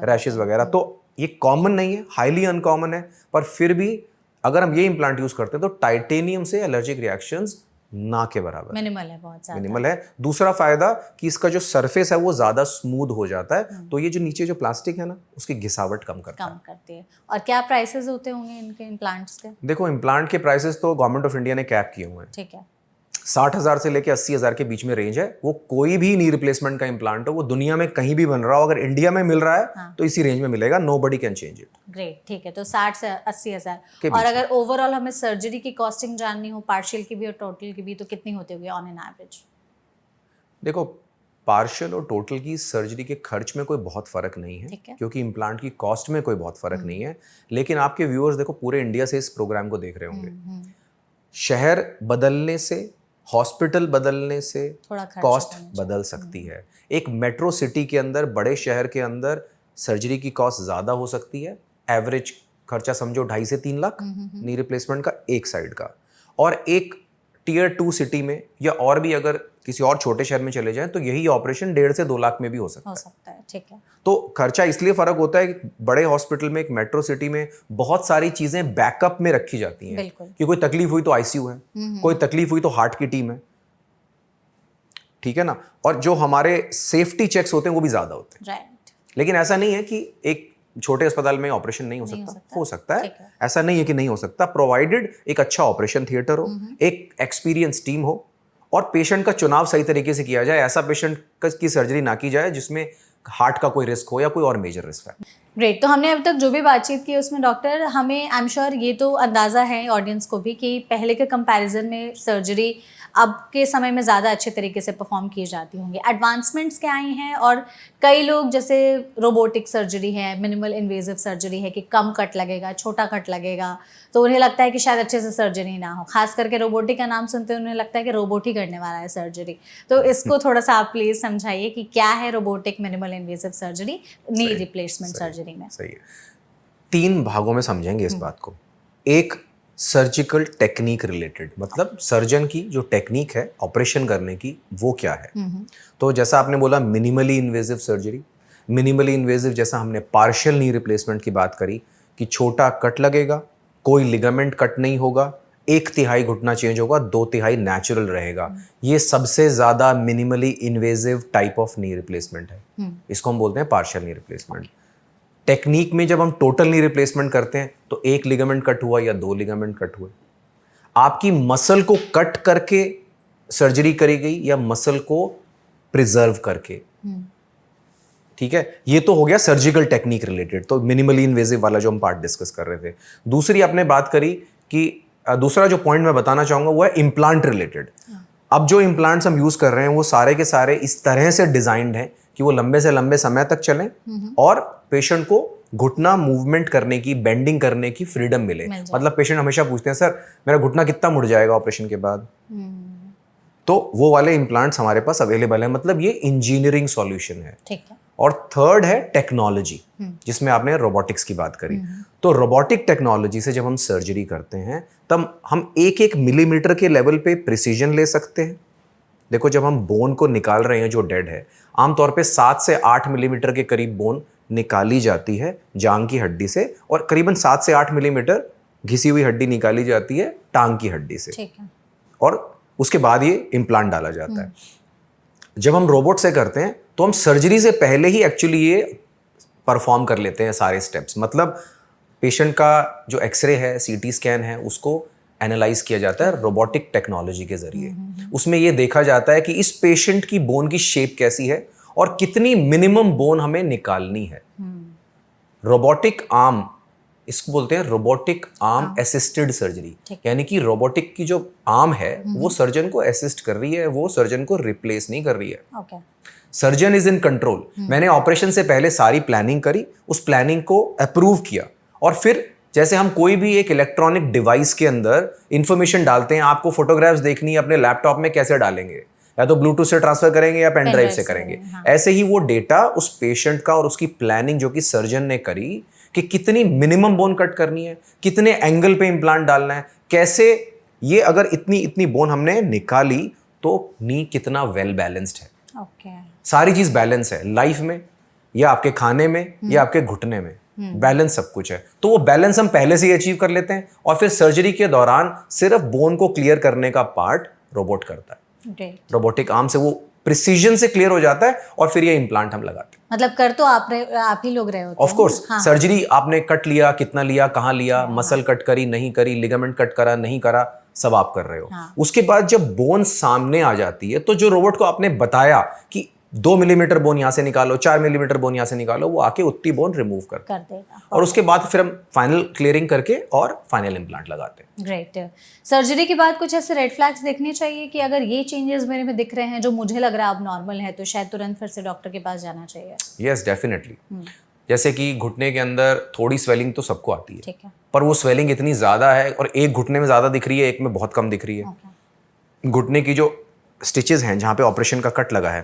रैशेज वगैरह। तो ये कॉमन नहीं है, हाईली अनकॉमन है, पर फिर भी अगर हम ये इम्प्लांट यूज करते हैं तो टाइटेनियम से एलर्जिक रिएक्शंस ना के बराबर, मिनिमल है, बहुत ज्यादा मिनिमल है। दूसरा फायदा कि इसका जो सरफेस है वो ज्यादा स्मूथ हो जाता है, तो ये जो नीचे जो प्लास्टिक है ना उसकी घिसावट कम करती है। और क्या प्राइसेस होते होंगे इनके इम्प्लांट्स के? देखो, इम्प्लांट के प्राइसेस तो गवर्नमेंट ऑफ इंडिया ने कैप किए हुए हैं। ठीक है। 60,000 से लेके 80,000 के बीच में रेंज है। वो कोई भी नी रिप्लेसमेंट का इम्प्लांट हो, वो दुनिया में कहीं भी बन रहा हो, अगर इंडिया में मिल रहा है तो इसी रेंज में मिलेगा। Nobody can change it. Great, ठीक है। तो 60 से 80,000। और अगर ओवरऑल हमें सर्जरी की कॉस्टिंग जाननी हो, पार्शियल की भी और टोटल की भी, तो कितनी होती होगी ऑन एन एवरेज? देखो, पार्शियल और टोटल की सर्जरी के खर्च में कोई बहुत फर्क नहीं है, क्योंकि इम्प्लांट की कॉस्ट में कोई बहुत फर्क नहीं है। लेकिन आपके व्यूअर्स देखो पूरे इंडिया से इस प्रोग्राम को देख रहे होंगे। शहर बदलने से, हॉस्पिटल बदलने से कॉस्ट बदल सकती है। एक मेट्रो सिटी के अंदर, बड़े शहर के अंदर सर्जरी की कॉस्ट ज़्यादा हो सकती है। एवरेज खर्चा समझो 2.5 से 3 लाख नी रिप्लेसमेंट का एक साइड का। और एक टियर 2 सिटी में या और भी अगर किसी और छोटे शहर में चले जाएं तो यही ऑपरेशन 1.5 से 2 लाख में भी हो सकता है। ठीक है। तो खर्चा इसलिए फर्क होता है कि बड़े हॉस्पिटल में, एक मेट्रो सिटी में बहुत सारी चीजें बैकअप में रखी जाती हैं कि कोई तकलीफ हुई तो आईसीयू है, कोई तकलीफ हुई तो हार्ट की टीम है, ठीक है ना। और जो हमारे सेफ्टी चेक्स होते हैं वो भी ज्यादा होते हैं। राइट। लेकिन ऐसा नहीं है कि एक छोटे अस्पताल में ऑपरेशन नहीं हो नहीं हो सकता? सकता। हो सकता ठीक है, है। ऐसा नहीं है कि नहीं हो सकता, प्रोवाइडेड एक अच्छा ऑपरेशन थिएटर हो, एक एक्सपीरियंस टीम हो और पेशेंट का चुनाव सही तरीके से किया जाए। ऐसा पेशेंट की सर्जरी ना की जाए जिसमें हार्ट का कोई रिस्क हो या कोई और मेजर रिस्क है। ग्रेट। तो हमने अब तक जो भी बातचीत की उसमें डॉक्टर, हमें आई एम श्योर ये तो अंदाज़ा है ऑडियंस को भी कि पहले के कंपैरिजन में सर्जरी अब के समय में ज़्यादा अच्छे तरीके से परफॉर्म की जाती होंगी। एडवांसमेंट्स क्या आई हैं, और कई लोग जैसे रोबोटिक सर्जरी है, मिनिमल इन्वेजिव सर्जरी है कि कम कट लगेगा, छोटा कट लगेगा, तो उन्हें लगता है कि शायद अच्छे से सर्जरी ना हो। खास करके रोबोटिक का नाम सुनते हैं उन्हें लगता है कि रोबोट ही करने वाला है सर्जरी। तो इसको थोड़ा सा आप प्लीज़ समझाइए कि क्या है robotic minimal invasive surgery knee replacement surgery में। सही है, 3 भागों में समझेंगे इस बात को। एक सर्जिकल टेक्निक रिलेटेड, मतलब सर्जन की जो टेक्निक है ऑपरेशन करने की वो क्या है। तो जैसा आपने बोला minimally invasive surgery, minimally invasive जैसा हमने पार्शियल नी रिप्लेसमेंट की बात करी कि छोटा कट लगेगा, कोई लिगामेंट कट नहीं होगा, 1/3 घुटना चेंज होगा, 2/3 नेचुरल रहेगा। ये सबसे ज्यादा minimally invasive type of knee replacement है। इसको हम बोलते हैं पार्शियल नी रिप्लेसमेंट। टेक्निक में जब हम टोटल नी रिप्लेसमेंट करते हैं तो 1 लिगामेंट कट हुआ या 2 लिगामेंट कट हुए। आपकी मसल को कट करके सर्जरी करी गई या मसल को प्रिजर्व करके, ठीक है। ये तो हो गया सर्जिकल टेक्निक रिलेटेड, तो मिनिमली इन्वेजिव वाला जो हम पार्ट डिस्कस कर रहे थे। दूसरी आपने बात करी कि दूसरा जो पॉइंट मैं बताना चाहूंगा वो है इम्प्लांट रिलेटेड। अब जो इम्प्लांट्स हम यूज कर रहे हैं वो सारे के सारे इस तरह से डिजाइंड हैं कि वो लंबे से लंबे समय तक चलें और पेशेंट को घुटना मूवमेंट करने की, बेंडिंग करने की फ्रीडम मिले। मतलब पेशेंट हमेशा पूछते हैं सर मेरा घुटना कितना मुड़ जाएगा ऑपरेशन के बाद, तो वो वाले इम्प्लांट्स हमारे पास अवेलेबल है। मतलब ये इंजीनियरिंग सॉल्यूशन है। ठीक है। और थर्ड है टेक्नोलॉजी, जिसमें आपने रोबोटिक्स की बात करी। तो रोबोटिक टेक्नोलॉजी से जब हम सर्जरी करते हैं तब हम 1-1 मिलीमीटर के लेवल पे प्रिसीजन ले सकते हैं। देखो जब हम बोन को निकाल रहे हैं जो डेड है, आमतौर पे 7 से 8 मिलीमीटर के करीब बोन निकाली जाती है जांग की हड्डी से, और करीबन 7 से 8 मिलीमीटर घिसी हुई हड्डी निकाली जाती है टांग की हड्डी से। ठीक है। और उसके बाद ये इम्प्लांट डाला जाता है। जब हम रोबोट से करते हैं तो हम सर्जरी से पहले ही एक्चुअली ये परफॉर्म कर लेते हैं सारे स्टेप्स। मतलब पेशेंट का जो एक्सरे है, सीटी स्कैन है, उसको एनालाइज किया जाता है रोबोटिक टेक्नोलॉजी के जरिए। उसमें ये देखा जाता है कि इस पेशेंट की बोन की शेप कैसी है और कितनी मिनिमम बोन हमें निकालनी है। रोबोटिक आर्म, इसको बोलते हैं रोबोटिक आर्म असिस्टेड सर्जरी, यानी कि रोबोटिक की जो आर्म है वो सर्जन को असिस्ट कर रही है, वो सर्जन को रिप्लेस नहीं कर रही है। Okay. Surgeon is in control. मैंने ऑपरेशन से पहले सारी प्लानिंग करी, उस प्लानिंग को अप्रूव किया, और फिर जैसे हम कोई भी एक इलेक्ट्रॉनिक डिवाइस के अंदर इंफॉर्मेशन डालते हैं, आपको फोटोग्राफ्स देखनी है अपने लैपटॉप में, कैसे डालेंगे? या तो ब्लूटूथ से ट्रांसफर करेंगे या पेन ड्राइव से करेंगे। ऐसे ही वो डेटा उस पेशेंट का और उसकी प्लानिंग जो कि सर्जन ने करी कि कितनी मिनिमम बोन कट करनी है, कितने एंगल पे इम्प्लांट डालना है, कैसे ये अगर इतनी बोन हमने निकाली तो नी कितना वेल बैलेंस्ड है। ओके। सारी चीज बैलेंस है लाइफ में, या आपके खाने में, या आपके घुटने में, बैलेंस सब कुछ है। तो वो बैलेंस हम पहले से ही अचीव कर लेते हैं, और फिर सर्जरी के दौरान सिर्फ बोन को क्लियर करने का पार्ट रोबोट करता है। रोबोटिक आर्म से वो प्रिसीजन से क्लियर हो जाता है, और फिर ये इम्प्लांट हम लगाते हैं। मतलब कर तो आप ही लोग रहे होते हैं। ऑफ कोर्स, सर्जरी आपने कट लिया, कितना लिया, कहाँ लिया, मसल कट करी नहीं करी, लिगामेंट कट करा नहीं करा, सब आप कर रहे हो। उसके बाद जब बोन सामने आ जाती है तो जो रोबोट को आपने बताया कि 2 मिलीमीटर बोन यहाँ से निकालो, 4 मिलीमीटर बोन यहाँ से निकालो, वो आके उतनी बोन रिमूव कर देगा। और उसके बाद फिर हम फाइनल क्लियरिंग करके और फाइनल इम्प्लांट लगाते हैं। ग्रेट। सर्जरी के बाद कुछ ऐसे रेड फ्लैग्स देखने चाहिए कि अगर ये चेंजेस मेरे में दिख रहे हैं जो मुझे लग रहा है अब नॉर्मल है, तो शायद तुरंत फिर से डॉक्टर के पास जाना चाहिए? Yes, definitely. जैसे कि घुटने के अंदर थोड़ी स्वेलिंग तो सबको आती है, ठीक है, पर वो स्वेलिंग इतनी ज्यादा है, और एक घुटने में ज्यादा दिख रही है, एक में बहुत कम दिख रही है। घुटने की जो स्टिचेस हैं जहाँ पे ऑपरेशन का कट लगा है,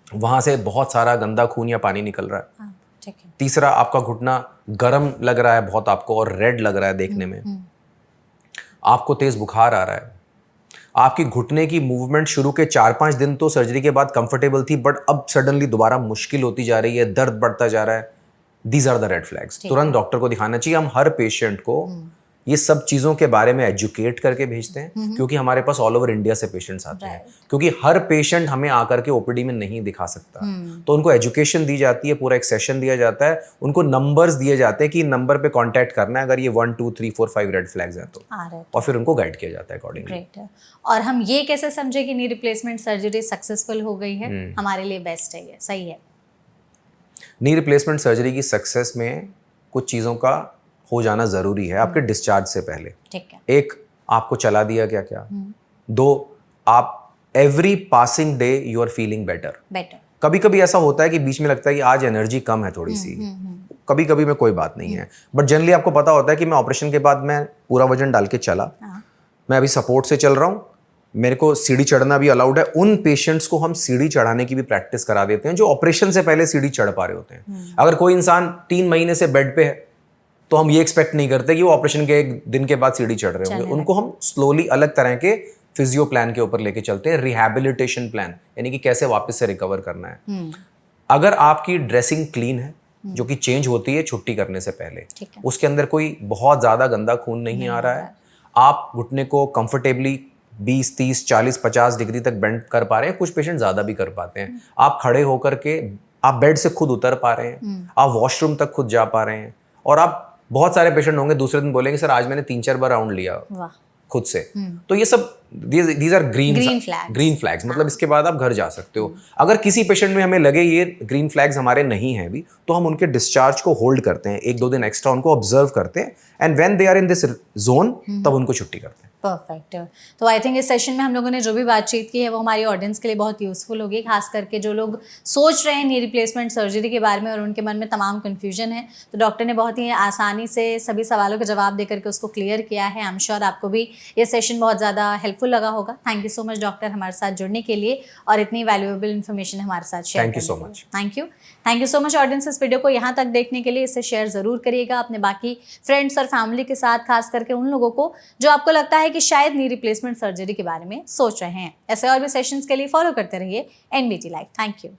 वहां से बहुत सारा गंदा खून या पानी निकल रहा है। ठीक है। तीसरा, आपका घुटना गर्म लग रहा है बहुत आपको, और रेड लग रहा है देखने में। आपको तेज बुखार आ रहा है। आपकी घुटने की मूवमेंट शुरू के 4-5 दिन तो सर्जरी के बाद कंफर्टेबल थी, बट अब सडनली दोबारा मुश्किल होती जा रही है, दर्द बढ़ता जा रहा है। These are the red flags. तुरंत डॉक्टर को दिखाना चाहिए। हम हर पेशेंट को ये सब चीज़ों के बारे में एजुकेट करके भेजते हैं, क्योंकि हमारे पास ऑल ओवर इंडिया से पेशेंट्स आते हैं, क्योंकि हर पेशेंट हमें आकर के ओपीडी में नहीं दिखा सकता। तो उनको एजुकेशन दी जाती है, पूरा एक सेशन दिया जाता है, उनको नंबर्स दिए जाते हैं कि नंबर पे कांटेक्ट करना है अगर ये 1 2 3 4 5 रेड फ्लैग्स हैं तो, और फिर उनको गाइड किया जाता है अकॉर्डिंगली। ग्रेट है। और हम ये कैसे समझे कि नी रिप्लेसमेंट सर्जरी सक्सेसफुल हो गई है, हमारे लिए बेस्ट है, ये सही है? नी रिप्लेसमेंट सर्जरी की सक्सेस में कुछ चीज़ों का हो जाना ज़रूरी है आपके डिस्चार्ज से पहले। ठीक है। एक, आपको चला दिया क्या क्या। 2, आप every passing day you are feeling better. कभी कभी ऐसा होता है कि बीच में लगता है कि आज एनर्जी कम है थोड़ी सी, कभी कभी में कोई बात नहीं है, बट जनरली आपको पता होता है कि मैं ऑपरेशन के बाद मैं पूरा वजन डाल के चला, मैं अभी सपोर्ट से चल रहा हूँ, मेरे को सीढ़ी चढ़ना भी अलाउड है। उन पेशेंट्स को हम सीढ़ी चढ़ाने की भी प्रैक्टिस करा देते हैं जो ऑपरेशन से पहले सीढ़ी चढ़ पा रहे होते हैं। अगर कोई इंसान 3 महीने से बेड पे है तो हम ये एक्सपेक्ट नहीं करते कि वो ऑपरेशन के 1 दिन के बाद सीढ़ी चढ़ रहे होंगे। उनको हम स्लोली अलग तरह के फिजियो प्लान के ऊपर लेके चलते हैं, रिहैबिलिटेशन प्लान, यानी कि कैसे वापस से रिकवर करना है। अगर आपकी ड्रेसिंग क्लीन है, जो कि चेंज होती है छुट्टी करने से पहले, उसके अंदर कोई बहुत ज़्यादा गंदा खून नहीं आ रहा है, आप घुटने को कंफर्टेबली 20 30 40 50 डिग्री तक बेंड कर पा रहे हैं, कुछ पेशेंट ज़्यादा भी कर पाते हैं, आप खड़े होकर के आप बेड से खुद उतर पा रहे हैं, आप वॉशरूम तक खुद जा पा रहे हैं, और आप, बहुत सारे पेशेंट होंगे दूसरे दिन बोलेंगे सर आज मैंने 3-4 बार राउंड लिया खुद से। तो ये सब दीज आर ग्रीन फ्लैग्स, मतलब इसके बाद आप घर जा सकते हो। अगर किसी पेशेंट में हमें लगे ये ग्रीन फ्लैग्स हमारे नहीं हैं अभी, तो हम उनके डिस्चार्ज को होल्ड करते हैं, 1-2 दिन एक्स्ट्रा उनको ऑब्जर्व करते हैं, and when they are in this zone तब उनको छुट्टी करते हैं। परफेक्ट। तो आई थिंक इस सेशन में हम लोगों ने जो भी बातचीत की है वो हमारी ऑडियंस के लिए बहुत यूज़फुल होगी, खास करके जो लोग सोच रहे हैं नी रिप्लेसमेंट सर्जरी के बारे में और उनके मन में तमाम कन्फ्यूजन है, तो डॉक्टर ने बहुत ही आसानी से सभी सवालों के जवाब देकर के उसको क्लियर किया है। आई एम श्योर आपको भी ये सेशन बहुत ज़्यादा हेल्पफुल लगा होगा। Thank you so much doctor हमारे साथ जुड़ने के लिए और इतनी वैल्यूएबल इन्फॉर्मेशन हमारे साथ शेयर करने के लिए। Thank you so much. Thank you so much audience, इस वीडियो को यहाँ तक देखने के लिए। इसे शेयर ज़रूर करिएगा अपने बाकी फ्रेंड्स और फैमिली के साथ, खास करके उन लोगों को जो आपको लगता है कि शायद नी रिप्लेसमेंट सर्जरी के बारे में सोच रहे हैं। ऐसे और भी सेशंस के लिए फॉलो करते रहिए NBT लाइव। Thank you.